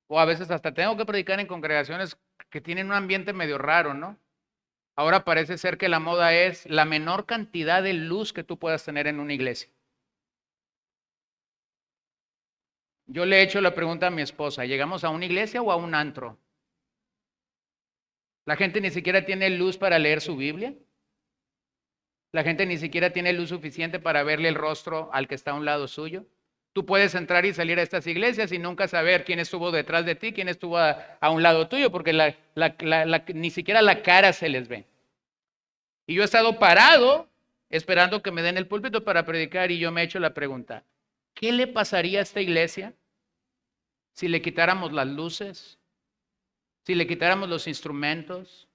A: o a veces hasta tengo que predicar en congregaciones que tienen un ambiente medio raro, ¿no? Ahora parece ser que la moda es la menor cantidad de luz que tú puedas tener en una iglesia. Yo le he hecho la pregunta a mi esposa, ¿llegamos a una iglesia o a un antro? La gente ni siquiera tiene luz para leer su Biblia. La gente ni siquiera tiene luz suficiente para verle el rostro al que está a un lado suyo. Tú puedes entrar y salir a estas iglesias y nunca saber quién estuvo detrás de ti, quién estuvo a un lado tuyo, porque ni siquiera la cara se les ve. Y yo he estado parado esperando que me den el púlpito para predicar y yo me he hecho la pregunta, ¿qué le pasaría a esta iglesia si le quitáramos las luces? Si le quitáramos los instrumentos,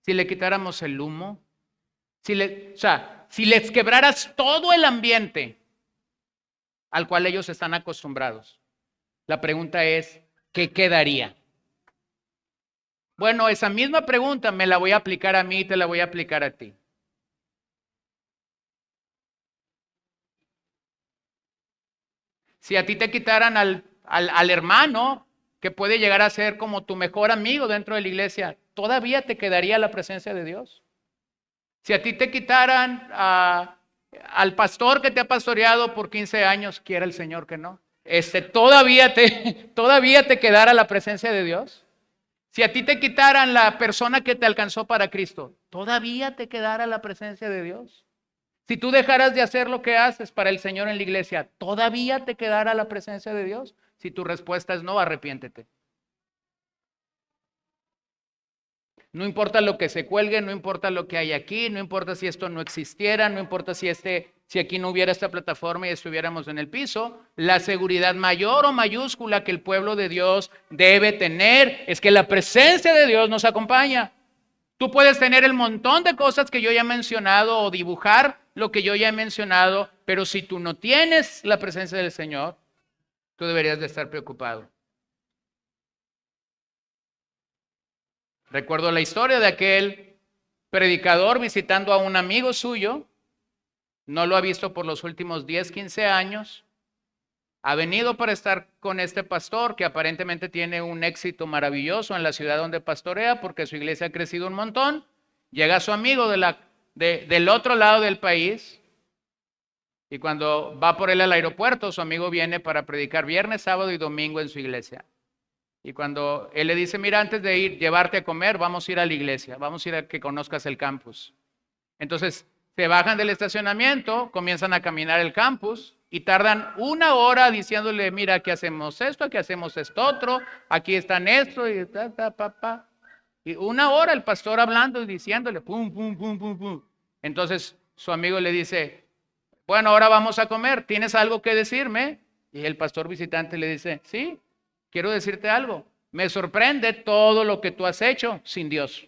A: si le quitáramos el humo, si les quebraras todo el ambiente al cual ellos están acostumbrados. La pregunta es, ¿qué quedaría? Bueno, esa misma pregunta me la voy a aplicar a mí y te la voy a aplicar a ti. Si a ti te quitaran al hermano que puede llegar a ser como tu mejor amigo dentro de la iglesia, ¿todavía te quedaría la presencia de Dios? Si a ti te quitaran al pastor que te ha pastoreado por 15 años, quiera el Señor que no, todavía te quedara la presencia de Dios. Si a ti te quitaran la persona que te alcanzó para Cristo, ¿todavía te quedara la presencia de Dios? Si tú dejaras de hacer lo que haces para el Señor en la iglesia, ¿todavía te quedara la presencia de Dios? Si tu respuesta es no, arrepiéntete. No importa lo que se cuelgue, no importa lo que hay aquí, no importa si esto no existiera, no importa si aquí no hubiera esta plataforma y estuviéramos en el piso, la seguridad mayor o mayúscula que el pueblo de Dios debe tener es que la presencia de Dios nos acompaña. Tú puedes tener el montón de cosas que yo ya he mencionado o dibujar lo que yo ya he mencionado, pero si tú no tienes la presencia del Señor, tú deberías de estar preocupado. Recuerdo la historia de aquel predicador visitando a un amigo suyo, no lo ha visto por los últimos 10, 15 años, ha venido para estar con este pastor que aparentemente tiene un éxito maravilloso en la ciudad donde pastorea porque su iglesia ha crecido un montón. Llega su amigo del otro lado del país y cuando va por él al aeropuerto, su amigo viene para predicar viernes, sábado y domingo en su iglesia. Y cuando él le dice, mira, antes de llevarte a comer, vamos a ir a la iglesia, vamos a ir a que conozcas el campus. Entonces, se bajan del estacionamiento, comienzan a caminar el campus y tardan 1 hora diciéndole, mira, aquí hacemos esto, aquí hacemos esto otro, aquí están esto, y Y 1 hora el pastor hablando y diciéndole, pum, pum, pum, pum, pum. Entonces, su amigo le dice, bueno, ahora vamos a comer, ¿tienes algo que decirme? Y el pastor visitante le dice, sí. Quiero decirte algo, me sorprende todo lo que tú has hecho sin Dios.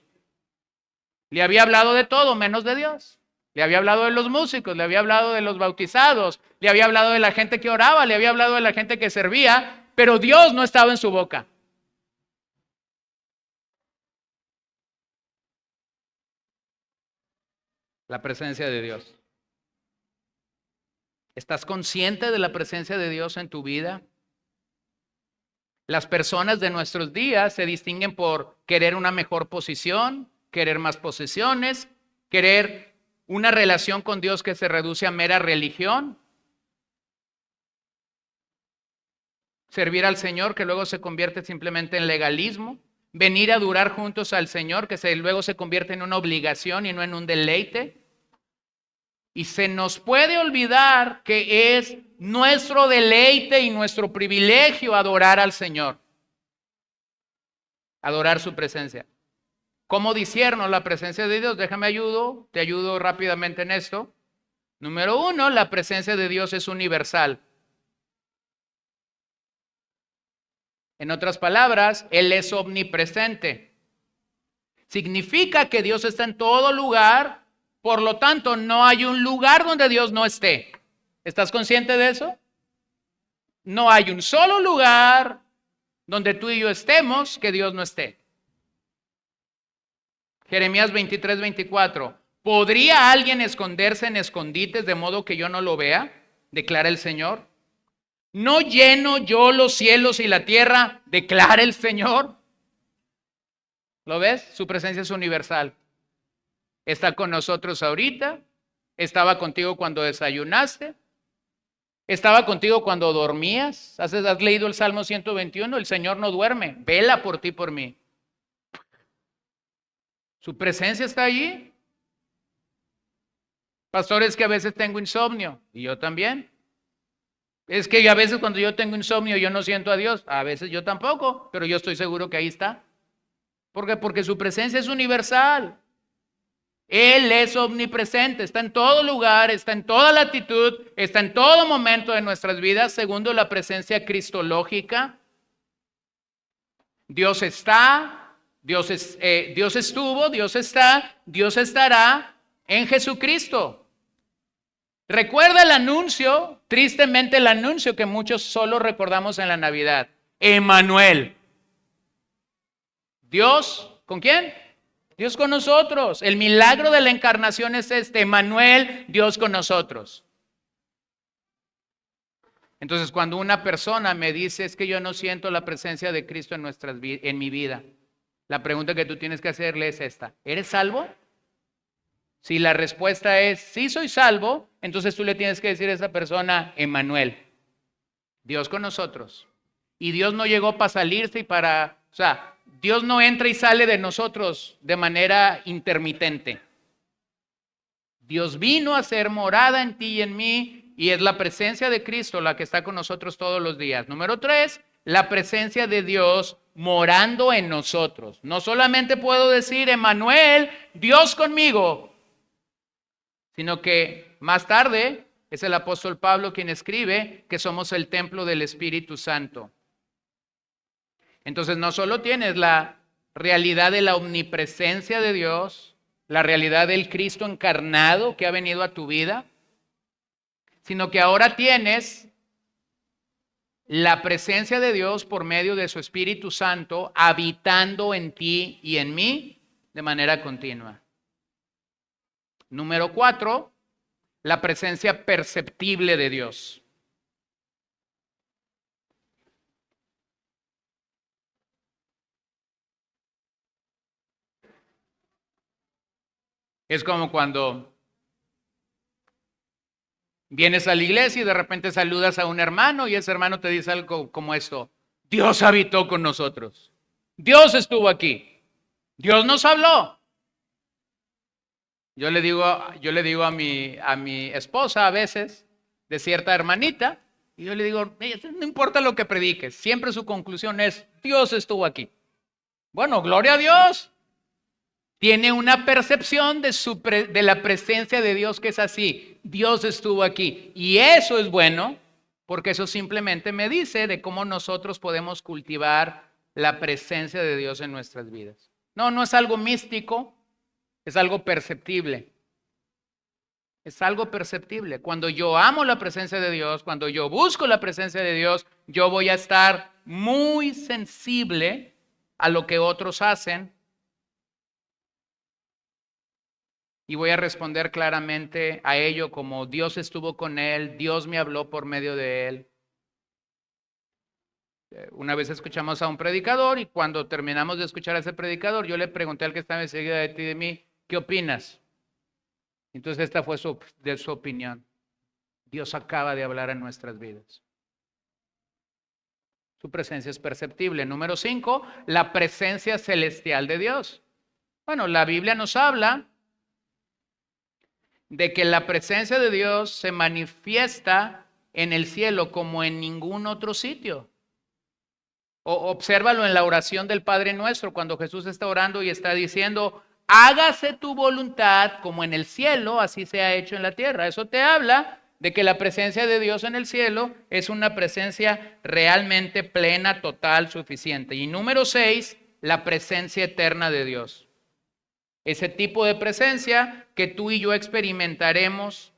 A: Le había hablado de todo menos de Dios. Le había hablado de los músicos, le había hablado de los bautizados, le había hablado de la gente que oraba, le había hablado de la gente que servía, pero Dios no estaba en su boca. La presencia de Dios. ¿Estás consciente de la presencia de Dios en tu vida? Las personas de nuestros días se distinguen por querer una mejor posición, querer más posesiones, querer una relación con Dios que se reduce a mera religión, servir al Señor que luego se convierte simplemente en legalismo, venir a adorar juntos al Señor que luego se convierte en una obligación y no en un deleite. Y se nos puede olvidar que es nuestro deleite y nuestro privilegio adorar al Señor, adorar su presencia. ¿Cómo discierno la presencia de Dios? Te ayudo rápidamente en esto. Número 1, la presencia de Dios es universal. En otras palabras, Él es omnipresente. Significa que Dios está en todo lugar, por lo tanto, no hay un lugar donde Dios no esté. ¿Estás consciente de eso? No hay un solo lugar donde tú y yo estemos que Dios no esté. Jeremías 23:24. ¿Podría alguien esconderse en escondites de modo que yo no lo vea? Declara el Señor. ¿No lleno yo los cielos y la tierra? Declara el Señor. ¿Lo ves? Su presencia es universal. Está con nosotros ahorita. Estaba contigo cuando desayunaste. Estaba contigo cuando dormías. ¿Has leído el Salmo 121? El Señor no duerme. Vela por ti, por mí. Su presencia está allí. Pastor, es que a veces tengo insomnio. Y yo también. Es que a veces cuando yo tengo insomnio yo no siento a Dios. A veces yo tampoco. Pero yo estoy seguro que ahí está. ¿Por qué? Porque su presencia es universal. Él es omnipresente. Está en todo lugar. Está en toda latitud. Está en todo momento de nuestras vidas. Segundo, la presencia cristológica. Dios está. Dios estuvo. Dios está. Dios estará en Jesucristo. Recuerda el anuncio, tristemente el anuncio que muchos solo recordamos en la Navidad. Emmanuel. Dios, ¿con quién? Dios con nosotros. El milagro de la encarnación es este. Emmanuel, Dios con nosotros. Entonces, cuando una persona me dice, es que yo no siento la presencia de Cristo en mi vida, la pregunta que tú tienes que hacerle es esta. ¿Eres salvo? Si la respuesta es sí soy salvo, entonces tú le tienes que decir a esa persona, Emmanuel, Dios con nosotros. Y Dios no llegó para salirse y Dios no entra y sale de nosotros de manera intermitente. Dios vino a ser morada en ti y en mí y es la presencia de Cristo la que está con nosotros todos los días. Número 3, la presencia de Dios morando en nosotros. No solamente puedo decir, Emmanuel, Dios conmigo, sino que más tarde es el apóstol Pablo quien escribe que somos el templo del Espíritu Santo. Entonces no solo tienes la realidad de la omnipresencia de Dios, la realidad del Cristo encarnado que ha venido a tu vida, sino que ahora tienes la presencia de Dios por medio de su Espíritu Santo habitando en ti y en mí de manera continua. Número 4, la presencia perceptible de Dios. Es como cuando vienes a la iglesia y de repente saludas a un hermano y ese hermano te dice algo como esto. Dios habitó con nosotros. Dios estuvo aquí. Dios nos habló. Yo le digo a mi esposa a veces, de cierta hermanita, y yo le digo, no importa lo que prediques, siempre su conclusión es, Dios estuvo aquí. Bueno, gloria a Dios. Tiene una percepción de la presencia de Dios que es así. Dios estuvo aquí. Y eso es bueno, porque eso simplemente me dice de cómo nosotros podemos cultivar la presencia de Dios en nuestras vidas. No es algo místico. Es algo perceptible. Es algo perceptible. Cuando yo amo la presencia de Dios, cuando yo busco la presencia de Dios, yo voy a estar muy sensible a lo que otros hacen y voy a responder claramente a ello como Dios estuvo con él, Dios me habló por medio de él. Una vez escuchamos a un predicador y cuando terminamos de escuchar a ese predicador, yo le pregunté al que estaba enseguida de ti y de mí, ¿qué opinas? Entonces esta fue su opinión. Dios acaba de hablar en nuestras vidas. Su presencia es perceptible. Número 5, la presencia celestial de Dios. Bueno, la Biblia nos habla de que la presencia de Dios se manifiesta en el cielo como en ningún otro sitio. Obsérvalo en la oración del Padre Nuestro, cuando Jesús está orando y está diciendo, hágase tu voluntad como en el cielo, así se ha hecho en la tierra. Eso te habla de que la presencia de Dios en el cielo es una presencia realmente plena, total, suficiente. Y número 6, la presencia eterna de Dios. Ese tipo de presencia que tú y yo experimentaremos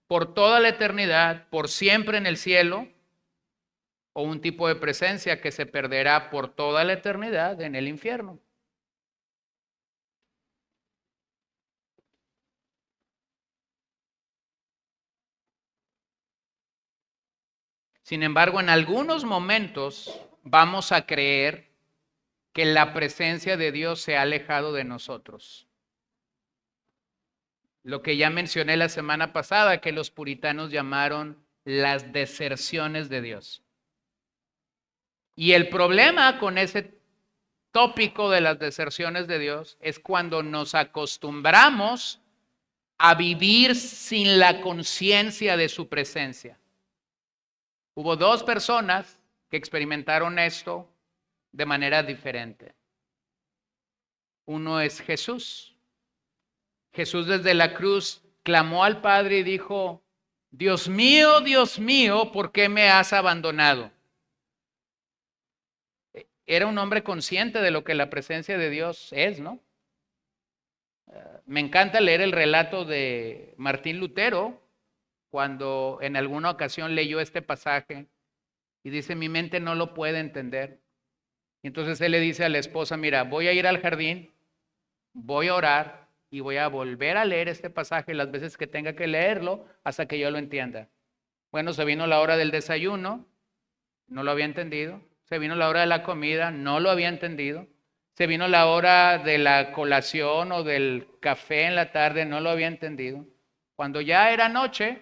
A: por toda la eternidad, por siempre en el cielo, o un tipo de presencia que se perderá por toda la eternidad en el infierno. Sin embargo, en algunos momentos vamos a creer que la presencia de Dios se ha alejado de nosotros. Lo que ya mencioné la semana pasada, que los puritanos llamaron las deserciones de Dios. Y el problema con ese tópico de las deserciones de Dios es cuando nos acostumbramos a vivir sin la conciencia de su presencia. Hubo 2 personas que experimentaron esto de manera diferente. Uno es Jesús. Jesús desde la cruz clamó al Padre y dijo, Dios mío, ¿por qué me has abandonado? Era un hombre consciente de lo que la presencia de Dios es, ¿no? Me encanta leer el relato de Martín Lutero cuando en alguna ocasión leyó este pasaje y dice, mi mente no lo puede entender. Y entonces él le dice a la esposa, mira, voy a ir al jardín, voy a orar y voy a volver a leer este pasaje las veces que tenga que leerlo hasta que yo lo entienda. Bueno, se vino la hora del desayuno, no lo había entendido. Se vino la hora de la comida, no lo había entendido. Se vino la hora de la colación o del café en la tarde, no lo había entendido. Cuando ya era noche,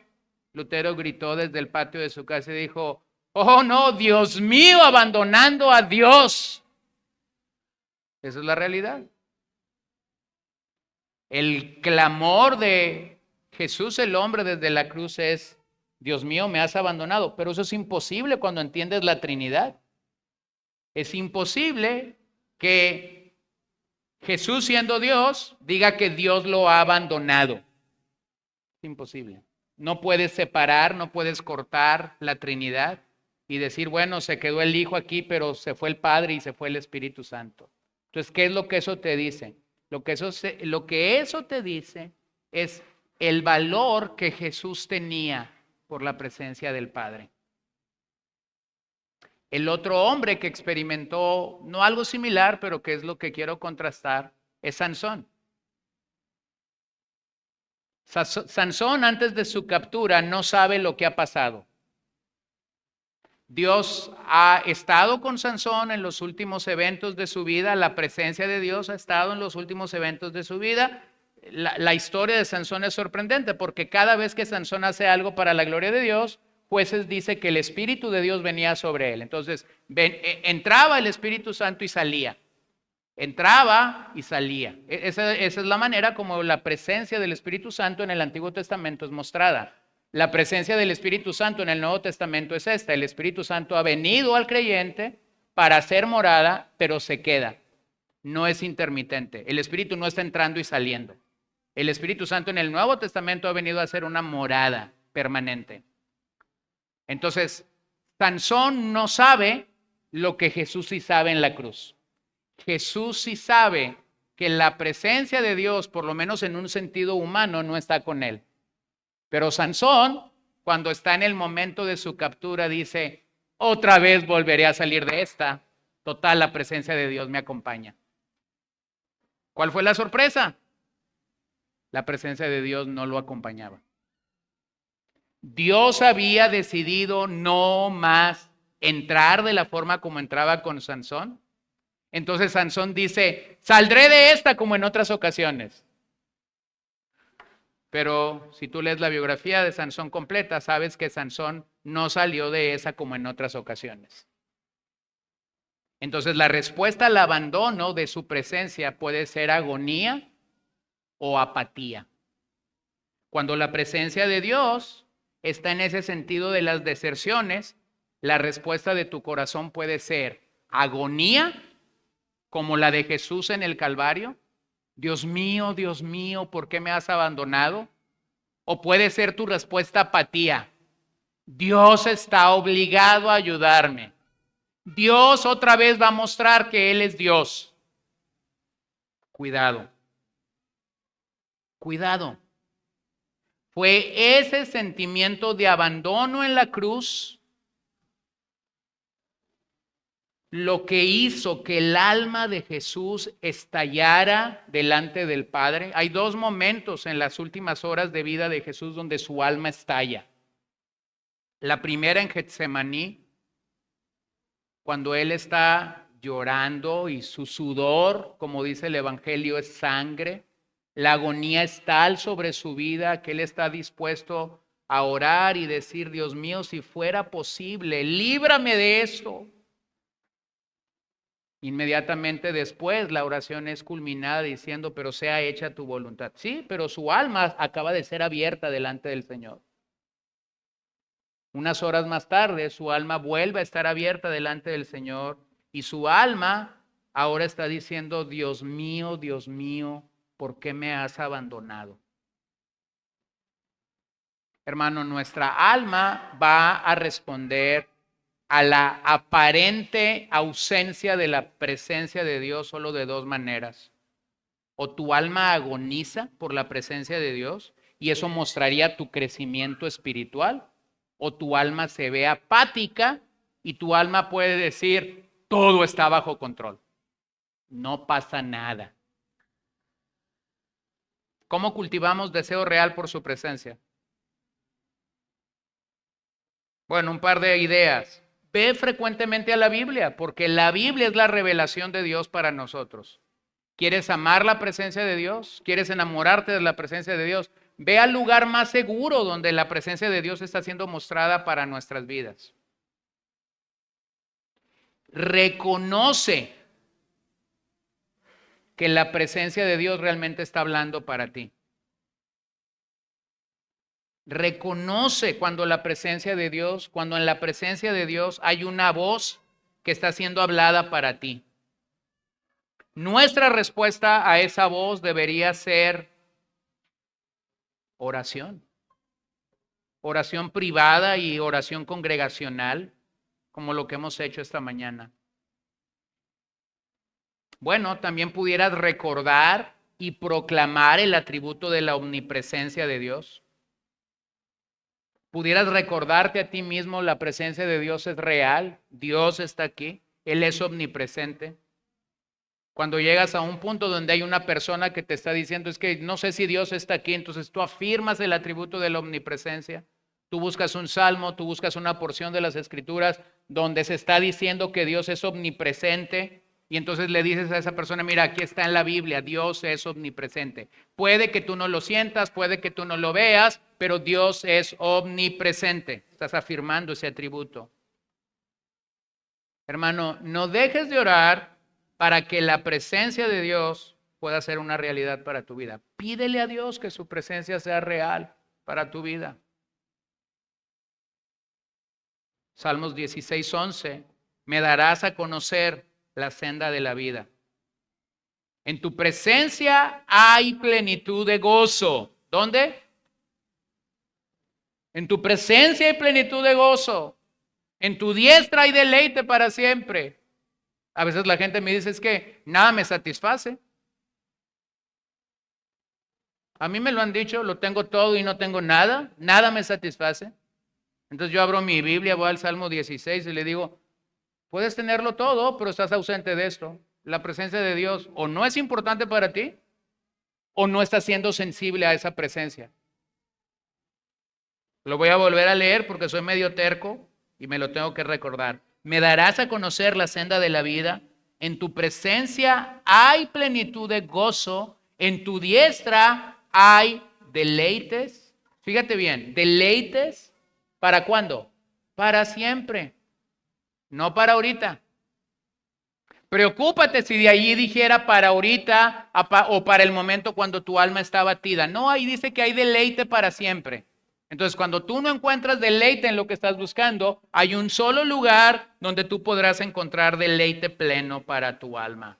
A: Lutero gritó desde el patio de su casa y dijo, oh no, Dios mío, abandonando a Dios. Esa es la realidad. El clamor de Jesús el hombre desde la cruz es, Dios mío, me has abandonado. Pero eso es imposible cuando entiendes la Trinidad. Es imposible que Jesús siendo Dios diga que Dios lo ha abandonado. Es imposible. No puedes separar, no puedes cortar la Trinidad y decir, bueno, se quedó el Hijo aquí, pero se fue el Padre y se fue el Espíritu Santo. Entonces, ¿qué es lo que eso te dice? Lo que eso te dice es el valor que Jesús tenía por la presencia del Padre. El otro hombre que experimentó, no algo similar, pero que es lo que quiero contrastar, es Sansón. Sansón antes de su captura no sabe lo que ha pasado. Dios ha estado con Sansón en los últimos eventos de su vida, la presencia de Dios ha estado en los últimos eventos de su vida. La historia de Sansón es sorprendente porque cada vez que Sansón hace algo para la gloria de Dios, Jueces dice que el Espíritu de Dios venía sobre él. Entonces, entraba el Espíritu Santo y salía. Entraba y salía. Esa es la manera como la presencia del Espíritu Santo en el Antiguo Testamento es mostrada. La presencia del Espíritu Santo en el Nuevo Testamento es esta. El Espíritu Santo ha venido al creyente para hacer morada, pero se queda. No es intermitente. El Espíritu no está entrando y saliendo. El Espíritu Santo en el Nuevo Testamento ha venido a hacer una morada permanente. Entonces, Sansón no sabe lo que Jesús sí sabe en la cruz. Jesús sí sabe que la presencia de Dios, por lo menos en un sentido humano, no está con él. Pero Sansón, cuando está en el momento de su captura, dice, otra vez volveré a salir de esta. Total, la presencia de Dios me acompaña. ¿Cuál fue la sorpresa? La presencia de Dios no lo acompañaba. Dios había decidido no más entrar de la forma como entraba con Sansón. Entonces Sansón dice, saldré de esta como en otras ocasiones. Pero si tú lees la biografía de Sansón completa, sabes que Sansón no salió de esa como en otras ocasiones. Entonces la respuesta al abandono de su presencia puede ser agonía o apatía. Cuando la presencia de Dios está en ese sentido de las deserciones, la respuesta de tu corazón puede ser agonía, como la de Jesús en el Calvario. Dios mío, ¿por qué me has abandonado? O puede ser tu respuesta apatía. Dios está obligado a ayudarme. Dios otra vez va a mostrar que Él es Dios. Cuidado. Cuidado. Fue ese sentimiento de abandono en la cruz lo que hizo que el alma de Jesús estallara delante del Padre. Hay dos momentos en las últimas horas de vida de Jesús donde su alma estalla. La primera en Getsemaní, cuando Él está llorando y su sudor, como dice el Evangelio, es sangre. La agonía es tal sobre su vida que Él está dispuesto a orar y decir, Dios mío, si fuera posible, líbrame de esto. Inmediatamente después la oración es culminada diciendo, pero sea hecha tu voluntad. Sí, pero su alma acaba de ser abierta delante del Señor. Unas horas más tarde su alma vuelve a estar abierta delante del Señor y su alma ahora está diciendo, Dios mío, ¿por qué me has abandonado? Hermano, nuestra alma va a responder a la aparente ausencia de la presencia de Dios solo de dos maneras. O tu alma agoniza por la presencia de Dios y eso mostraría tu crecimiento espiritual, o tu alma se ve apática y tu alma puede decir, todo está bajo control, no pasa nada. ¿Cómo cultivamos deseo real por su presencia? Bueno, un par de ideas. Ve frecuentemente a la Biblia, porque la Biblia es la revelación de Dios para nosotros. ¿Quieres amar la presencia de Dios? ¿Quieres enamorarte de la presencia de Dios? Ve al lugar más seguro donde la presencia de Dios está siendo mostrada para nuestras vidas. Reconoce que la presencia de Dios realmente está hablando para ti. Reconoce cuando en la presencia de Dios hay una voz que está siendo hablada para ti. Nuestra respuesta a esa voz debería ser oración. Oración privada y oración congregacional, como lo que hemos hecho esta mañana. Bueno, también pudieras recordar y proclamar el atributo de la omnipresencia de Dios. Pudieras recordarte a ti mismo, la presencia de Dios es real, Dios está aquí, Él es omnipresente. Cuando llegas a un punto donde hay una persona que te está diciendo, es que no sé si Dios está aquí, entonces tú afirmas el atributo de la omnipresencia. Tú buscas un salmo, tú buscas una porción de las Escrituras donde se está diciendo que Dios es omnipresente. Y entonces le dices a esa persona, mira, aquí está en la Biblia, Dios es omnipresente. Puede que tú no lo sientas, puede que tú no lo veas, pero Dios es omnipresente. Estás afirmando ese atributo. Hermano, no dejes de orar para que la presencia de Dios pueda ser una realidad para tu vida. Pídele a Dios que su presencia sea real para tu vida. Salmos 16:11, me darás a conocer la senda de la vida. En tu presencia hay plenitud de gozo. ¿Dónde? En tu presencia hay plenitud de gozo. En tu diestra hay deleite para siempre. A veces la gente me dice, es que nada me satisface. A mí me lo han dicho, lo tengo todo y no tengo nada. Nada me satisface. Entonces yo abro mi Biblia, voy al Salmo 16 y le digo, puedes tenerlo todo, pero estás ausente de esto. La presencia de Dios o no es importante para ti o no estás siendo sensible a esa presencia. Lo voy a volver a leer porque soy medio terco y me lo tengo que recordar. Me darás a conocer la senda de la vida. En tu presencia hay plenitud de gozo. En tu diestra hay deleites. Fíjate bien, deleites. ¿Para cuándo? Para siempre. No para ahorita. Preocúpate si de allí dijera para ahorita o para el momento cuando tu alma está abatida. No, ahí dice que hay deleite para siempre. Entonces, cuando tú no encuentras deleite en lo que estás buscando, hay un solo lugar donde tú podrás encontrar deleite pleno para tu alma.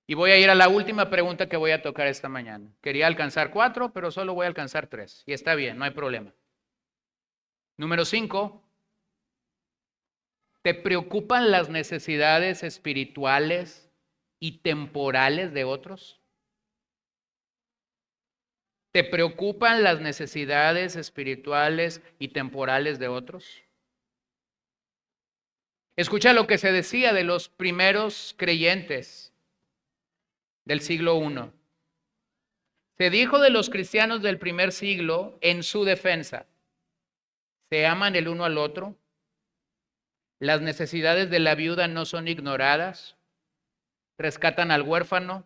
A: Y voy a ir a la última pregunta que voy a tocar esta mañana. Quería alcanzar 4, pero solo voy a alcanzar 3. Y está bien, no hay problema. Número 5. ¿Te preocupan las necesidades espirituales y temporales de otros? ¿Te preocupan las necesidades espirituales y temporales de otros? Escucha lo que se decía de los primeros creyentes del siglo I. Se dijo de los cristianos del primer siglo en su defensa: se aman el uno al otro, las necesidades de la viuda no son ignoradas, rescatan al huérfano,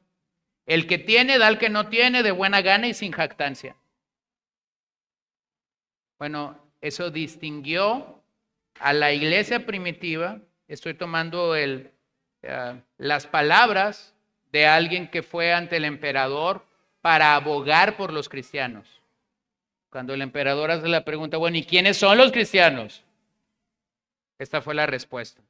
A: el que tiene da al que no tiene de buena gana y sin jactancia. Bueno, eso distinguió a la iglesia primitiva. Estoy tomando las palabras de alguien que fue ante el emperador para abogar por los cristianos. Cuando el emperador hace la pregunta, bueno, ¿y quiénes son los cristianos? Esta fue la respuesta: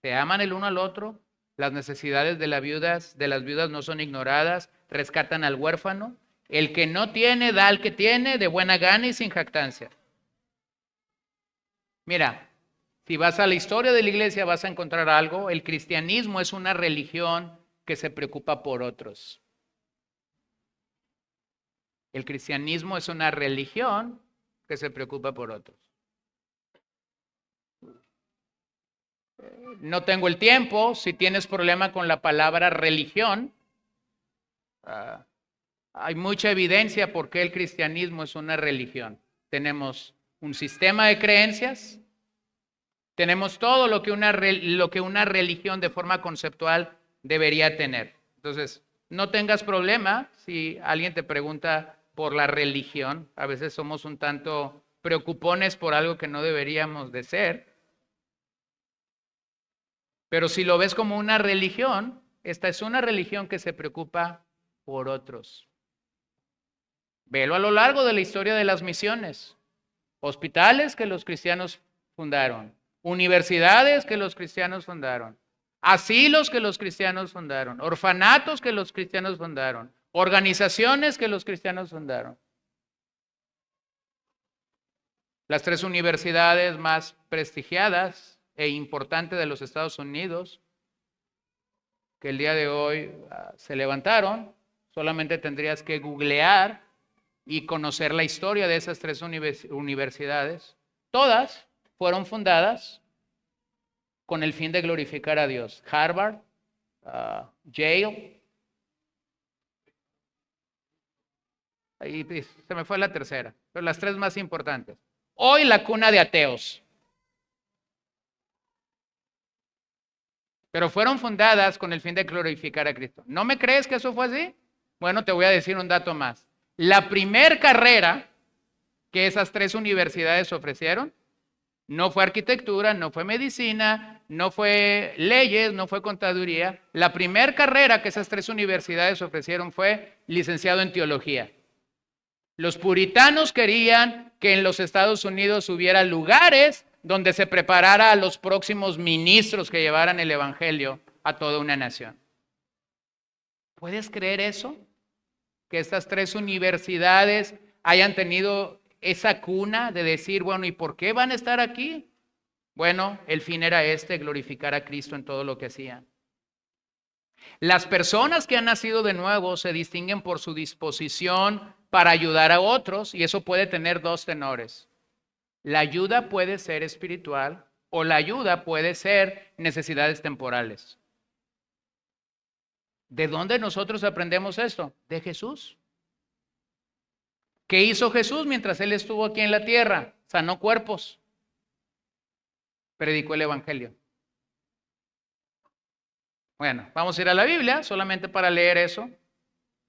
A: se aman el uno al otro, las necesidades de las viudas no son ignoradas, rescatan al huérfano, el que no tiene da al que tiene de buena gana y sin jactancia. Mira, si vas a la historia de la iglesia vas a encontrar algo. El cristianismo es una religión que se preocupa por otros. El cristianismo es una religión que se preocupa por otros. No tengo el tiempo. Si tienes problema con la palabra religión, hay mucha evidencia por qué el cristianismo es una religión. Tenemos un sistema de creencias, tenemos todo lo que una religión de forma conceptual debería tener. Entonces, no tengas problema si alguien te pregunta por la religión. A veces somos un tanto preocupones por algo que no deberíamos de ser. Pero si lo ves como una religión, esta es una religión que se preocupa por otros. Velo a lo largo de la historia de las misiones. Hospitales que los cristianos fundaron, universidades que los cristianos fundaron, asilos que los cristianos fundaron, orfanatos que los cristianos fundaron, organizaciones que los cristianos fundaron. Las 3 universidades más prestigiadas e importantes de los Estados Unidos, que el día de hoy se levantaron, solamente tendrías que googlear y conocer la historia de esas 3 universidades. Todas fueron fundadas con el fin de glorificar a Dios. Harvard, Yale, ahí se me fue la tercera, pero las 3 más importantes. Hoy la cuna de ateos. Pero fueron fundadas con el fin de glorificar a Cristo. ¿No me crees que eso fue así? Bueno, te voy a decir un dato más. La primer carrera que esas 3 universidades ofrecieron no fue arquitectura, no fue medicina, no fue leyes, no fue contaduría. La primer carrera que esas 3 universidades ofrecieron fue licenciado en teología. Los puritanos querían que en los Estados Unidos hubiera lugares donde se preparara a los próximos ministros que llevaran el evangelio a toda una nación. ¿Puedes creer eso? Que estas 3 universidades hayan tenido esa cuna de decir, bueno, ¿y por qué van a estar aquí? Bueno, el fin era glorificar a Cristo en todo lo que hacían. Las personas que han nacido de nuevo se distinguen por su disposición para ayudar a otros, y eso puede tener 2 tenores. La ayuda puede ser espiritual o la ayuda puede ser necesidades temporales. ¿De dónde nosotros aprendemos esto? De Jesús. ¿Qué hizo Jesús mientras Él estuvo aquí en la tierra? Sanó cuerpos, predicó el Evangelio. Bueno, vamos a ir a la Biblia solamente para leer eso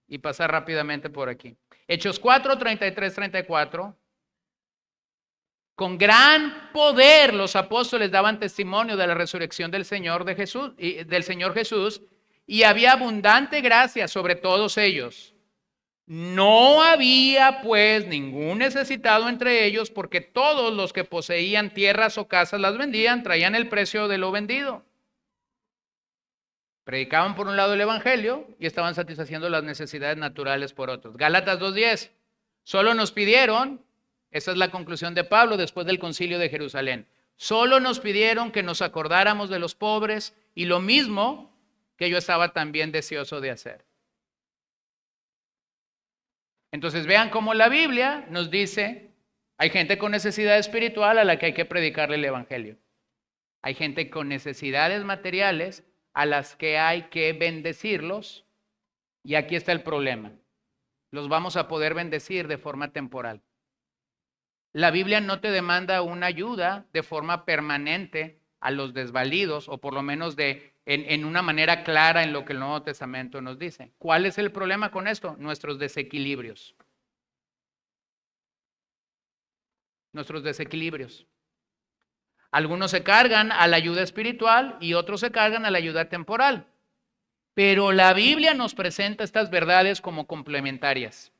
A: y pasar rápidamente por aquí. Hechos 4, 33, 34. Con gran poder los apóstoles daban testimonio de la resurrección del Señor Jesús, y había abundante gracia sobre todos ellos. No había pues ningún necesitado entre ellos, porque todos los que poseían tierras o casas las vendían, traían el precio de lo vendido. Predicaban por un lado el evangelio y estaban satisfaciendo las necesidades naturales por otros. Gálatas 2:10. Solo nos pidieron, esa es la conclusión de Pablo después del concilio de Jerusalén, solo nos pidieron que nos acordáramos de los pobres, y lo mismo que yo estaba también deseoso de hacer. Entonces vean cómo la Biblia nos dice, hay gente con necesidad espiritual a la que hay que predicarle el evangelio. Hay gente con necesidades materiales a las que hay que bendecirlos, y aquí está el problema. Los vamos a poder bendecir de forma temporal. La Biblia no te demanda una ayuda de forma permanente a los desvalidos, o por lo menos en una manera clara en lo que el Nuevo Testamento nos dice. ¿Cuál es el problema con esto? Nuestros desequilibrios. Nuestros desequilibrios. Algunos se cargan a la ayuda espiritual y otros se cargan a la ayuda temporal. Pero la Biblia nos presenta estas verdades como complementarias.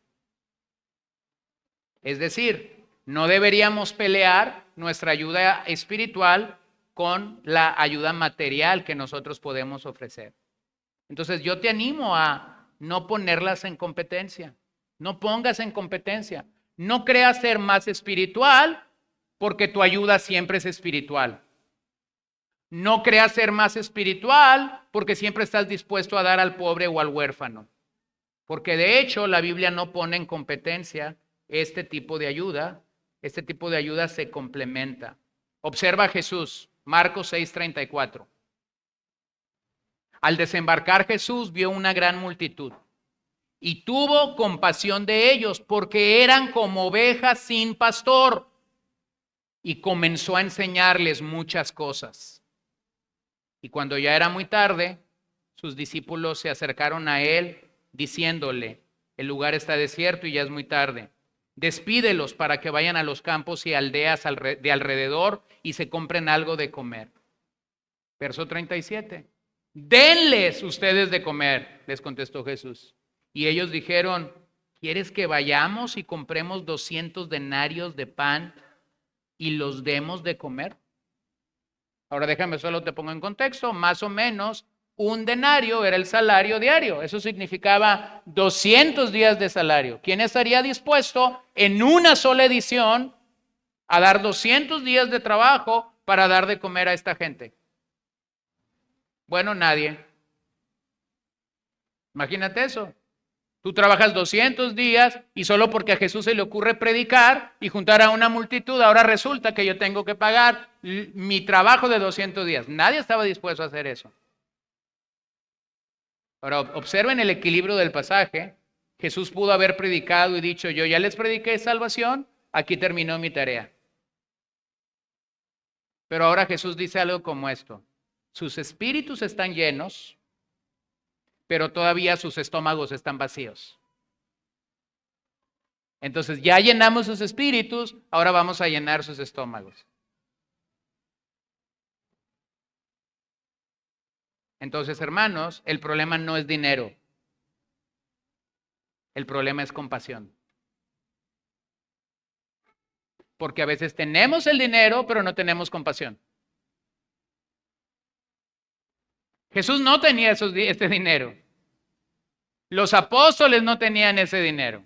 A: Es decir, no deberíamos pelear nuestra ayuda espiritual con la ayuda material que nosotros podemos ofrecer. Entonces yo te animo a no ponerlas en competencia. No pongas en competencia. No creas ser más espiritual porque tu ayuda siempre es espiritual. No creas ser más espiritual porque siempre estás dispuesto a dar al pobre o al huérfano. Porque de hecho la Biblia no pone en competencia este tipo de ayuda. Este tipo de ayuda se complementa. Observa a Jesús, Marcos 6:34. Al desembarcar Jesús vio una gran multitud y tuvo compasión de ellos porque eran como ovejas sin pastor, y comenzó a enseñarles muchas cosas. Y cuando ya era muy tarde, sus discípulos se acercaron a él diciéndole, el lugar está desierto y ya es muy tarde. Despídelos para que vayan a los campos y aldeas de alrededor y se compren algo de comer. Verso 37. Denles ustedes de comer, les contestó Jesús. Y ellos dijeron, ¿quieres que vayamos y compremos 200 denarios de pan y los demos de comer? Ahora déjame, solo te pongo en contexto, más o menos un denario era el salario diario. Eso significaba 200 días de salario. ¿Quién estaría dispuesto en una sola edición a dar 200 días de trabajo para dar de comer a esta gente? Bueno, nadie. Imagínate eso. Tú trabajas 200 días y solo porque a Jesús se le ocurre predicar y juntar a una multitud, ahora resulta que yo tengo que pagar mi trabajo de 200 días. Nadie estaba dispuesto a hacer eso. Ahora, observen el equilibrio del pasaje. Jesús pudo haber predicado y dicho, yo ya les prediqué salvación, aquí terminó mi tarea. Pero ahora Jesús dice algo como esto. Sus espíritus están llenos, pero todavía sus estómagos están vacíos. Entonces ya llenamos sus espíritus, ahora vamos a llenar sus estómagos. Entonces, hermanos, el problema no es dinero. El problema es compasión. Porque a veces tenemos el dinero, pero no tenemos compasión. Jesús no tenía este dinero. Los apóstoles no tenían ese dinero.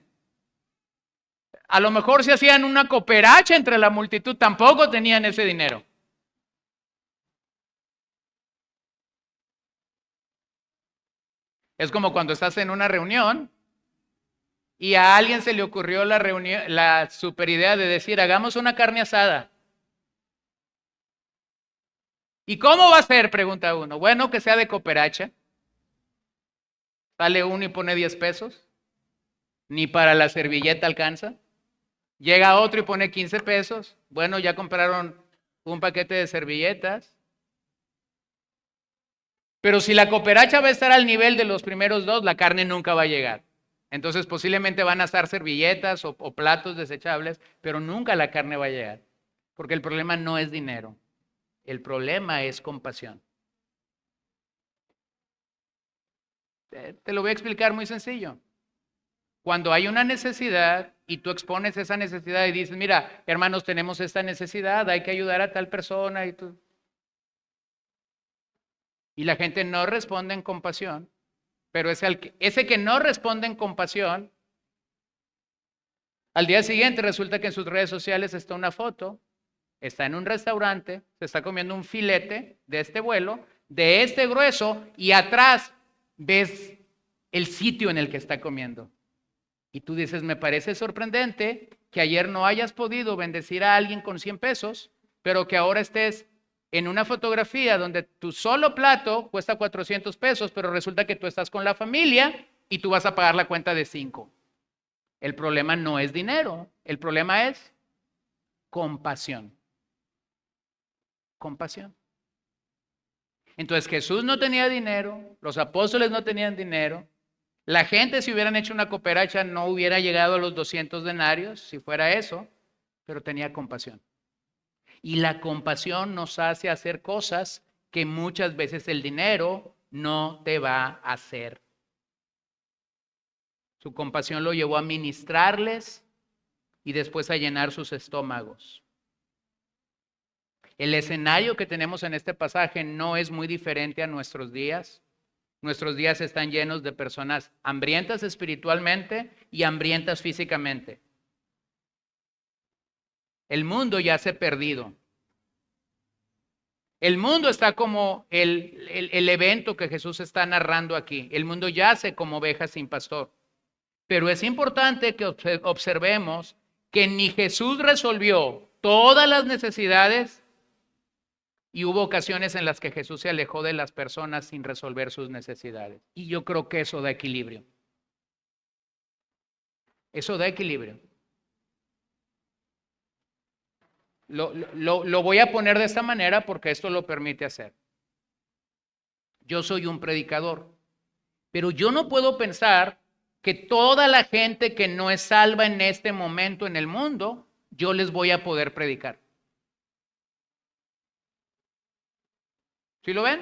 A: A lo mejor se hacían una cooperacha entre la multitud, tampoco tenían ese dinero. Es como cuando estás en una reunión y a alguien se le ocurrió la super idea de decir, hagamos una carne asada. ¿Y cómo va a ser? Pregunta uno. Bueno, que sea de cooperacha. Sale uno y pone 10 pesos. Ni para la servilleta alcanza. Llega otro y pone 15 pesos. Bueno, ya compraron un paquete de servilletas. Pero si la cooperacha va a estar al nivel de los primeros dos, la carne nunca va a llegar. Entonces posiblemente van a estar servilletas o platos desechables, pero nunca la carne va a llegar. Porque el problema no es dinero. El problema es compasión. Te lo voy a explicar muy sencillo. Cuando hay una necesidad y tú expones esa necesidad y dices, mira, hermanos, tenemos esta necesidad, hay que ayudar a tal persona y la gente no responde en compasión, pero ese que no responde en compasión, al día siguiente resulta que en sus redes sociales está una foto, está en un restaurante, se está comiendo un filete de este vuelo, de este grueso, y atrás ves el sitio en el que está comiendo. Y tú dices, me parece sorprendente que ayer no hayas podido bendecir a alguien con 100 pesos, pero que ahora estés en una fotografía donde tu solo plato cuesta 400 pesos, pero resulta que tú estás con la familia y tú vas a pagar la cuenta de 5. El problema no es dinero, el problema es compasión. Compasión. Entonces Jesús no tenía dinero, los apóstoles no tenían dinero. La gente, si hubieran hecho una cooperacha, no hubiera llegado a los 200 denarios, si fuera eso, pero tenía compasión. Y la compasión nos hace hacer cosas que muchas veces el dinero no te va a hacer. Su compasión lo llevó a ministrarles y después a llenar sus estómagos. El escenario que tenemos en este pasaje no es muy diferente a nuestros días. Nuestros días están llenos de personas hambrientas espiritualmente y hambrientas físicamente. El mundo yace perdido. El mundo está como el evento que Jesús está narrando aquí. El mundo yace como ovejas sin pastor. Pero es importante que observemos que ni Jesús resolvió todas las necesidades y hubo ocasiones en las que Jesús se alejó de las personas sin resolver sus necesidades. Y yo creo que eso da equilibrio. Eso da equilibrio. Lo voy a poner de esta manera porque esto lo permite hacer. Yo soy un predicador, pero yo no puedo pensar que toda la gente que no es salva en este momento en el mundo, yo les voy a poder predicar. ¿Sí lo ven?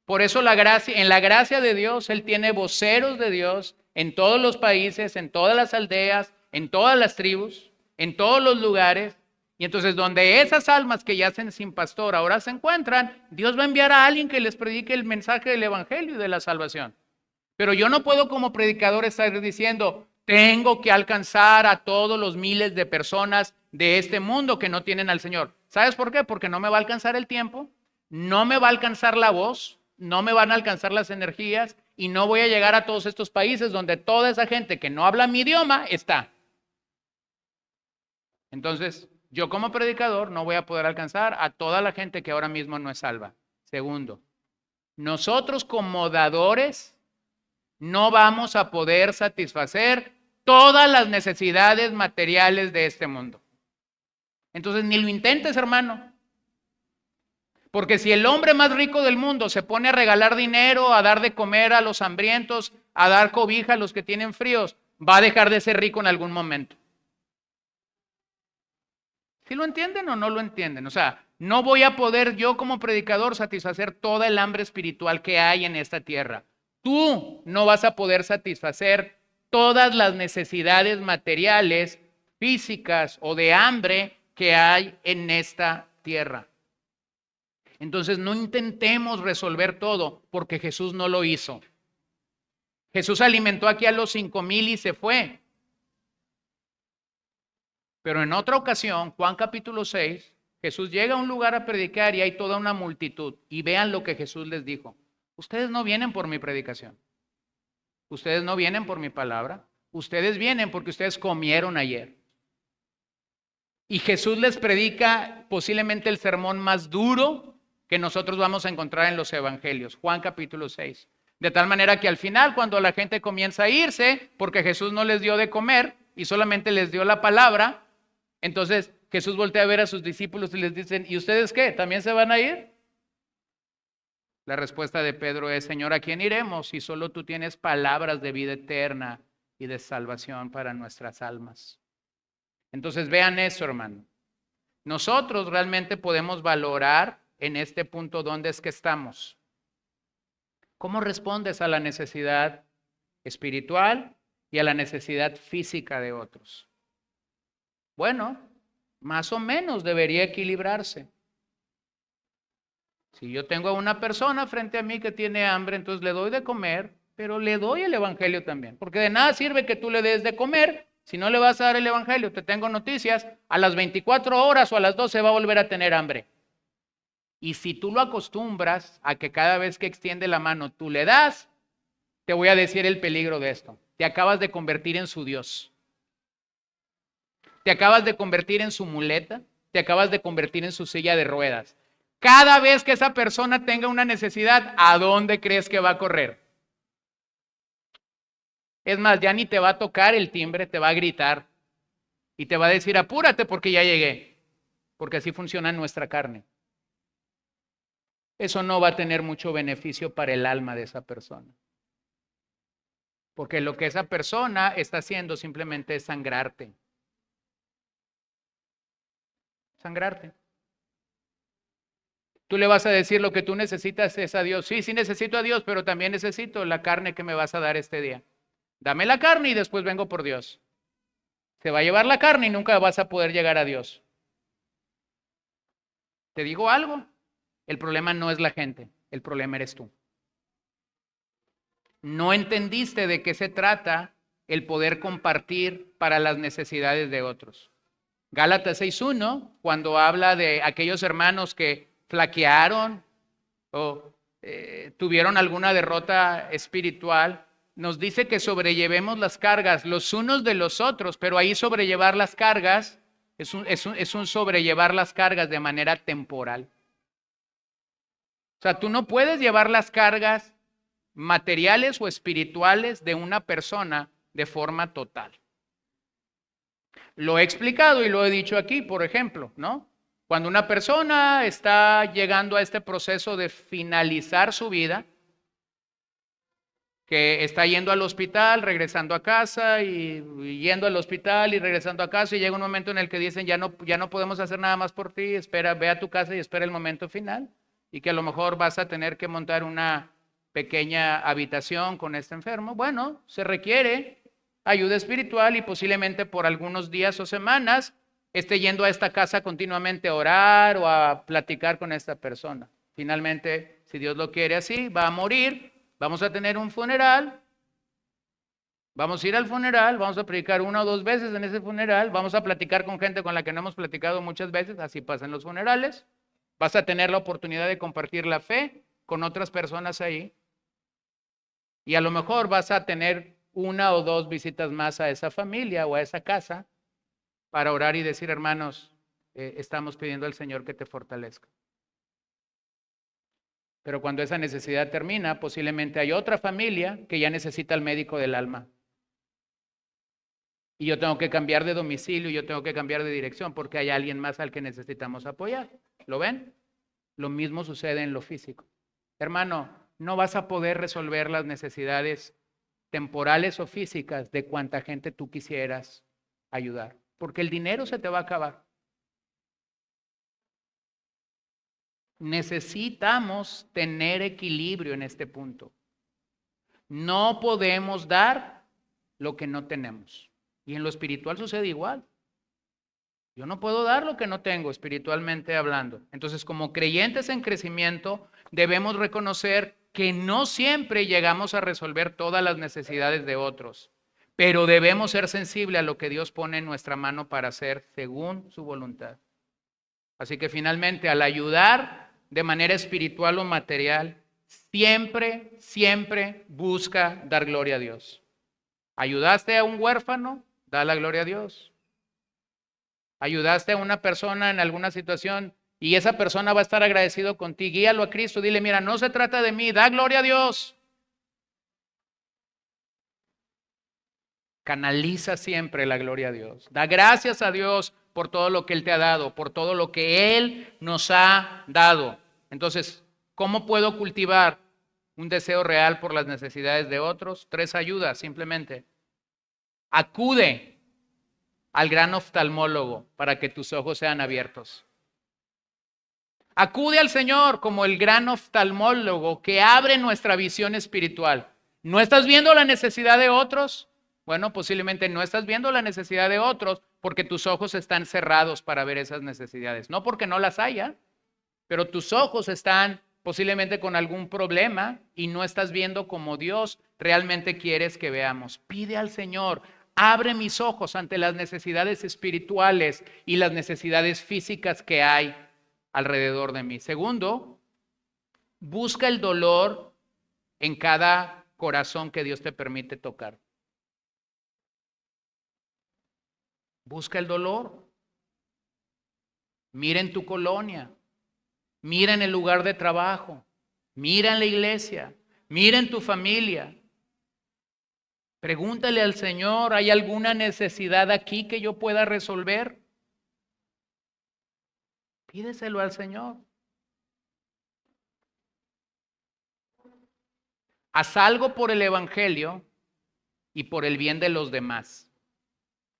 A: Por eso en la gracia de Dios, Él tiene voceros de Dios en todos los países, en todas las aldeas, en todas las tribus, en todos los lugares. Y entonces donde esas almas que yacen sin pastor ahora se encuentran, Dios va a enviar a alguien que les predique el mensaje del evangelio y de la salvación. Pero yo no puedo como predicador estar diciendo, tengo que alcanzar a todos los miles de personas de este mundo que no tienen al Señor. ¿Sabes por qué? Porque no me va a alcanzar el tiempo, no me va a alcanzar la voz, no me van a alcanzar las energías y no voy a llegar a todos estos países donde toda esa gente que no habla mi idioma está. Entonces, yo como predicador no voy a poder alcanzar a toda la gente que ahora mismo no es salva. Segundo, nosotros como dadores no vamos a poder satisfacer todas las necesidades materiales de este mundo. Entonces, ni lo intentes, hermano. Porque si el hombre más rico del mundo se pone a regalar dinero, a dar de comer a los hambrientos, a dar cobija a los que tienen fríos, va a dejar de ser rico en algún momento. ¿Sí lo entienden o no lo entienden? O sea, no voy a poder yo como predicador satisfacer toda el hambre espiritual que hay en esta tierra. Tú no vas a poder satisfacer todas las necesidades materiales, físicas o de hambre que hay en esta tierra. Entonces no intentemos resolver todo porque Jesús no lo hizo. Jesús alimentó aquí a los 5,000 y se fue. Pero en otra ocasión, Juan capítulo 6, Jesús llega a un lugar a predicar y hay toda una multitud. Y vean lo que Jesús les dijo. Ustedes no vienen por mi predicación. Ustedes no vienen por mi palabra. Ustedes vienen porque ustedes comieron ayer. Y Jesús les predica posiblemente el sermón más duro que nosotros vamos a encontrar en los evangelios. Juan capítulo 6. De tal manera que al final, cuando la gente comienza a irse, porque Jesús no les dio de comer y solamente les dio la palabra, entonces Jesús voltea a ver a sus discípulos y les dice, ¿y ustedes qué? ¿También se van a ir? La respuesta de Pedro es, Señor, ¿a quién iremos si solo tú tienes palabras de vida eterna y de salvación para nuestras almas? Entonces vean eso, hermano. Nosotros realmente podemos valorar en este punto dónde es que estamos. ¿Cómo respondes a la necesidad espiritual y a la necesidad física de otros? Bueno, más o menos debería equilibrarse. Si yo tengo a una persona frente a mí que tiene hambre, entonces le doy de comer, pero le doy el evangelio también. Porque de nada sirve que tú le des de comer si no le vas a dar el evangelio. Te tengo noticias, a las 24 horas o a las 12 va a volver a tener hambre. Y si tú lo acostumbras a que cada vez que extiende la mano tú le das, te voy a decir el peligro de esto. Te acabas de convertir en su Dios. Te acabas de convertir en su muleta. Te acabas de convertir en su silla de ruedas. Cada vez que esa persona tenga una necesidad, ¿a dónde crees que va a correr? Es más, ya ni te va a tocar el timbre, te va a gritar y te va a decir, apúrate porque ya llegué. Porque así funciona nuestra carne. Eso no va a tener mucho beneficio para el alma de esa persona. Porque lo que esa persona está haciendo simplemente es sangrarte. Sangrarte. Tú le vas a decir lo que tú necesitas es a Dios. Sí, sí necesito a Dios, pero también necesito la carne que me vas a dar este día. Dame la carne y después vengo por Dios. Se va a llevar la carne y nunca vas a poder llegar a Dios. Te digo algo, el problema no es la gente, el problema eres tú. No entendiste de qué se trata el poder compartir para las necesidades de otros. Gálatas 6:1, cuando habla de aquellos hermanos que flaquearon o tuvieron alguna derrota espiritual, nos dice que sobrellevemos las cargas los unos de los otros, pero ahí sobrellevar las cargas es un sobrellevar las cargas de manera temporal. O sea, tú no puedes llevar las cargas materiales o espirituales de una persona de forma total. Lo he explicado y lo he dicho aquí, por ejemplo, ¿no? Cuando una persona está llegando a este proceso de finalizar su vida, que está yendo al hospital, regresando a casa y yendo al hospital y regresando a casa y llega un momento en el que dicen ya no podemos hacer nada más por ti, espera, ve a tu casa y espera el momento final y que a lo mejor vas a tener que montar una pequeña habitación con este enfermo. Bueno, se requiere ayuda espiritual y posiblemente por algunos días o semanas esté yendo a esta casa continuamente a orar o a platicar con esta persona. Finalmente, si Dios lo quiere así, va a morir. Vamos a tener un funeral, vamos a ir al funeral, vamos a predicar 1 o 2 veces en ese funeral, vamos a platicar con gente con la que no hemos platicado muchas veces, así pasan los funerales. Vas a tener la oportunidad de compartir la fe con otras personas ahí. Y a lo mejor vas a tener 1 o 2 visitas más a esa familia o a esa casa para orar y decir, hermanos, estamos pidiendo al Señor que te fortalezca. Pero cuando esa necesidad termina, posiblemente hay otra familia que ya necesita al médico del alma. Y yo tengo que cambiar de domicilio, yo tengo que cambiar de dirección porque hay alguien más al que necesitamos apoyar. ¿Lo ven? Lo mismo sucede en lo físico. Hermano, no vas a poder resolver las necesidades temporales o físicas de cuanta gente tú quisieras ayudar, porque el dinero se te va a acabar. Necesitamos tener equilibrio en este punto. No podemos dar lo que no tenemos. Y en lo espiritual sucede igual. Yo no puedo dar lo que no tengo, espiritualmente hablando. Entonces, como creyentes en crecimiento, debemos reconocer que no siempre llegamos a resolver todas las necesidades de otros, pero debemos ser sensibles a lo que Dios pone en nuestra mano para hacer según su voluntad. Así que finalmente, al ayudar de manera espiritual o material, siempre busca dar gloria a Dios. ¿Ayudaste a un huérfano? Da la gloria a Dios. ¿Ayudaste a una persona en alguna situación y esa persona va a estar agradecido contigo? Guíalo a Cristo, dile, mira, no se trata de mí, da gloria a Dios. Canaliza siempre la gloria a Dios. Da gracias a Dios por todo lo que Él te ha dado, por todo lo que Él nos ha dado. Entonces, ¿cómo puedo cultivar un deseo real por las necesidades de otros? 3 ayudas, simplemente. Acude al gran oftalmólogo para que tus ojos sean abiertos. Acude al Señor como el gran oftalmólogo que abre nuestra visión espiritual. ¿No estás viendo la necesidad de otros? Bueno, posiblemente no estás viendo la necesidad de otros porque tus ojos están cerrados para ver esas necesidades. No porque no las haya, pero tus ojos están posiblemente con algún problema y no estás viendo como Dios realmente quieres que veamos. Pide al Señor, abre mis ojos ante las necesidades espirituales y las necesidades físicas que hay alrededor de mí. Segundo, busca el dolor en cada corazón que Dios te permite tocar. Busca el dolor. Mira en tu colonia, mira en el lugar de trabajo, mira en la iglesia, mira en tu familia. Pregúntale al Señor, ¿hay alguna necesidad aquí que yo pueda resolver? Pídeselo al Señor. Haz algo por el Evangelio y por el bien de los demás.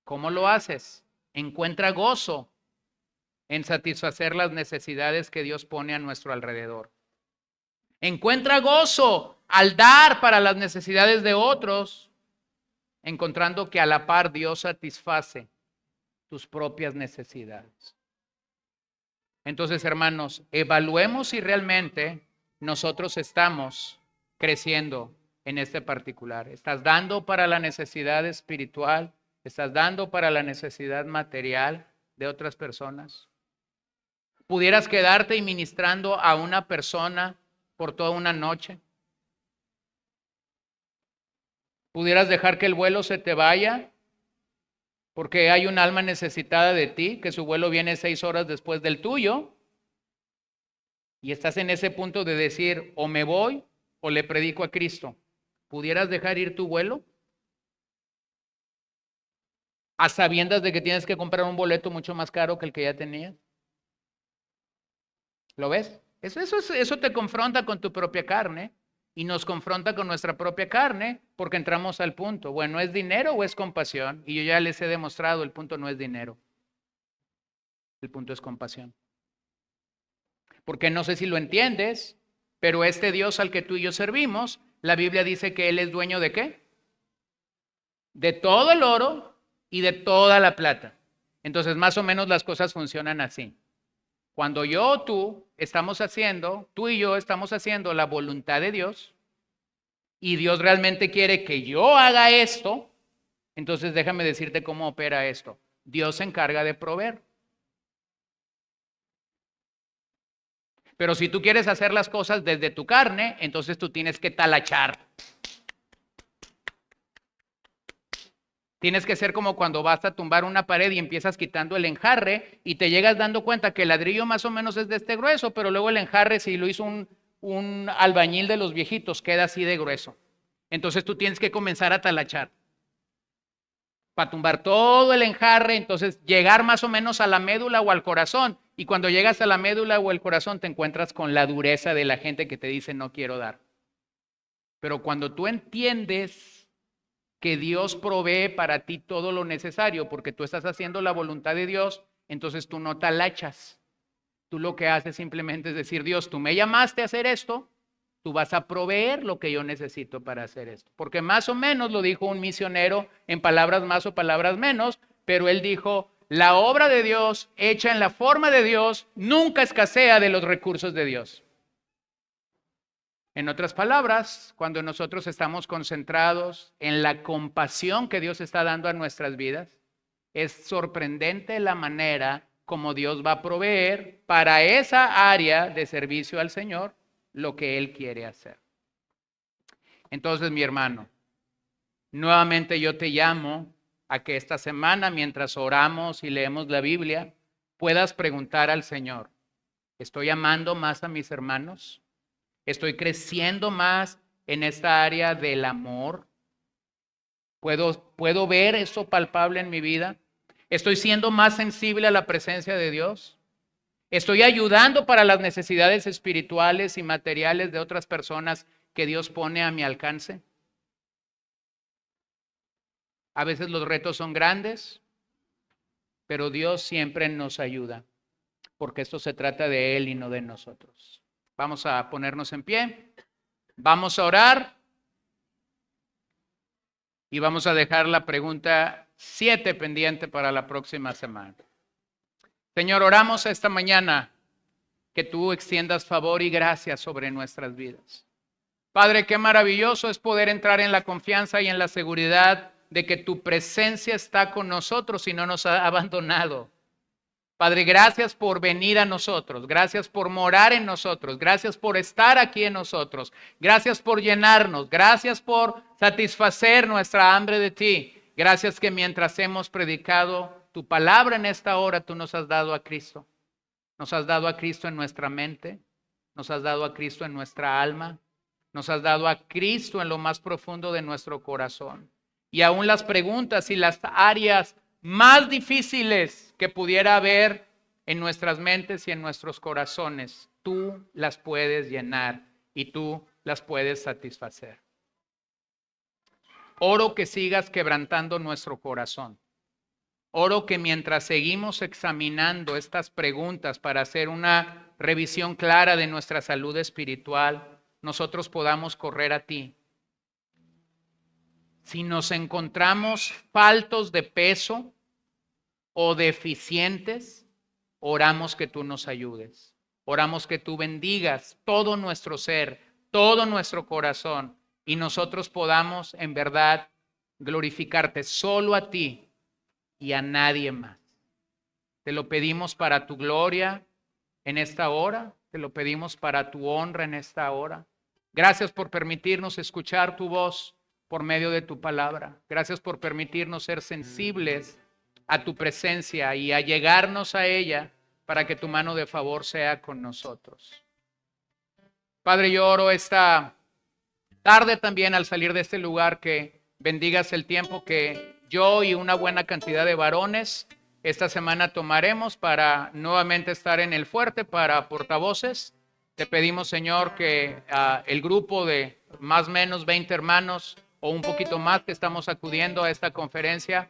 A: ¿Cómo lo haces? Encuentra gozo en satisfacer las necesidades que Dios pone a nuestro alrededor. Encuentra gozo al dar para las necesidades de otros, encontrando que a la par Dios satisface tus propias necesidades. Entonces, hermanos, evaluemos si realmente nosotros estamos creciendo en este particular. ¿Estás dando para la necesidad espiritual? ¿Estás dando para la necesidad material de otras personas? ¿Pudieras quedarte y ministrando a una persona por toda una noche? ¿Pudieras dejar que el vuelo se te vaya porque hay un alma necesitada de ti, que su vuelo viene 6 horas después del tuyo? Y estás en ese punto de decir, o me voy o le predico a Cristo. ¿Pudieras dejar ir tu vuelo? A sabiendas de que tienes que comprar un boleto mucho más caro que el que ya tenías. ¿Lo ves? Eso te confronta con tu propia carne y nos confronta con nuestra propia carne porque entramos al punto. Bueno, ¿es dinero o es compasión? Y yo ya les he demostrado, el punto no es dinero. El punto es compasión. Porque no sé si lo entiendes, pero este Dios al que tú y yo servimos, la Biblia dice que Él es dueño ¿de qué? De todo el oro y de toda la plata. Entonces, más o menos las cosas funcionan así. Cuando yo o tú tú y yo estamos haciendo la voluntad de Dios y Dios realmente quiere que yo haga esto, entonces déjame decirte cómo opera esto. Dios se encarga de proveer. Pero si tú quieres hacer las cosas desde tu carne, entonces tú tienes que talachar. Tienes que ser como cuando vas a tumbar una pared y empiezas quitando el enjarre y te llegas dando cuenta que el ladrillo más o menos es de este grueso, pero luego el enjarre, si lo hizo un albañil de los viejitos, queda así de grueso. Entonces tú tienes que comenzar a talachar para tumbar todo el enjarre, entonces llegar más o menos a la médula o al corazón. Y cuando llegas a la médula o el corazón te encuentras con la dureza de la gente que te dice no quiero dar. Pero cuando tú entiendes que Dios provee para ti todo lo necesario porque tú estás haciendo la voluntad de Dios, entonces tú no talachas. Tú lo que haces simplemente es decir, Dios, tú me llamaste a hacer esto, tú vas a proveer lo que yo necesito para hacer esto. Porque más o menos lo dijo un misionero en palabras más o palabras menos, pero él dijo, la obra de Dios hecha en la forma de Dios nunca escasea de los recursos de Dios. En otras palabras, cuando nosotros estamos concentrados en la compasión que Dios está dando a nuestras vidas, es sorprendente la manera como Dios va a proveer para esa área de servicio al Señor lo que Él quiere hacer. Entonces, mi hermano, nuevamente yo te llamo a que esta semana, mientras oramos y leemos la Biblia, puedas preguntar al Señor, ¿estoy amando más a mis hermanos? ¿Estoy creciendo más en esta área del amor? ¿Puedo ver eso palpable en mi vida? ¿Estoy siendo más sensible a la presencia de Dios? ¿Estoy ayudando para las necesidades espirituales y materiales de otras personas que Dios pone a mi alcance? A veces los retos son grandes, pero Dios siempre nos ayuda, porque esto se trata de Él y no de nosotros. Vamos a ponernos en pie, vamos a orar y vamos a dejar la pregunta 7 pendiente para la próxima semana. Señor, oramos esta mañana que tú extiendas favor y gracia sobre nuestras vidas. Padre, qué maravilloso es poder entrar en la confianza y en la seguridad de que tu presencia está con nosotros y no nos ha abandonado. Padre, gracias por venir a nosotros, gracias por morar en nosotros, gracias por estar aquí en nosotros, gracias por llenarnos, gracias por satisfacer nuestra hambre de ti. Gracias que mientras hemos predicado tu palabra en esta hora, tú nos has dado a Cristo. Nos has dado a Cristo en nuestra mente, nos has dado a Cristo en nuestra alma, nos has dado a Cristo en lo más profundo de nuestro corazón. Y aún las preguntas y las áreas más difíciles que pudiera haber en nuestras mentes y en nuestros corazones, tú las puedes llenar y tú las puedes satisfacer. Oro que sigas quebrantando nuestro corazón. Oro que mientras seguimos examinando estas preguntas para hacer una revisión clara de nuestra salud espiritual, nosotros podamos correr a ti. Si nos encontramos faltos de peso o deficientes, oramos que tú nos ayudes. Oramos que tú bendigas todo nuestro ser, todo nuestro corazón, y nosotros podamos en verdad glorificarte solo a ti y a nadie más. Te lo pedimos para tu gloria en esta hora, te lo pedimos para tu honra en esta hora. Gracias por permitirnos escuchar tu voz por medio de tu palabra. Gracias por permitirnos ser sensibles a tu presencia y a llegarnos a ella para que tu mano de favor sea con nosotros. Padre, yo oro esta tarde también al salir de este lugar que bendigas el tiempo que yo y una buena cantidad de varones esta semana tomaremos para nuevamente estar en el fuerte para portavoces. Te pedimos, Señor, que el grupo de más o menos 20 hermanos o un poquito más que estamos acudiendo a esta conferencia,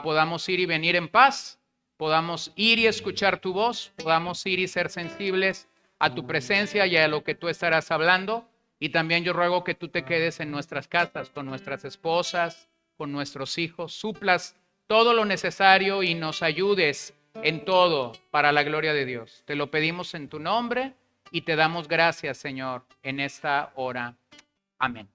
A: podamos ir y venir en paz, podamos ir y escuchar tu voz, podamos ir y ser sensibles a tu presencia y a lo que tú estarás hablando. Y también yo ruego que tú te quedes en nuestras casas, con nuestras esposas, con nuestros hijos, suplas todo lo necesario y nos ayudes en todo para la gloria de Dios. Te lo pedimos en tu nombre y te damos gracias, Señor, en esta hora. Amén.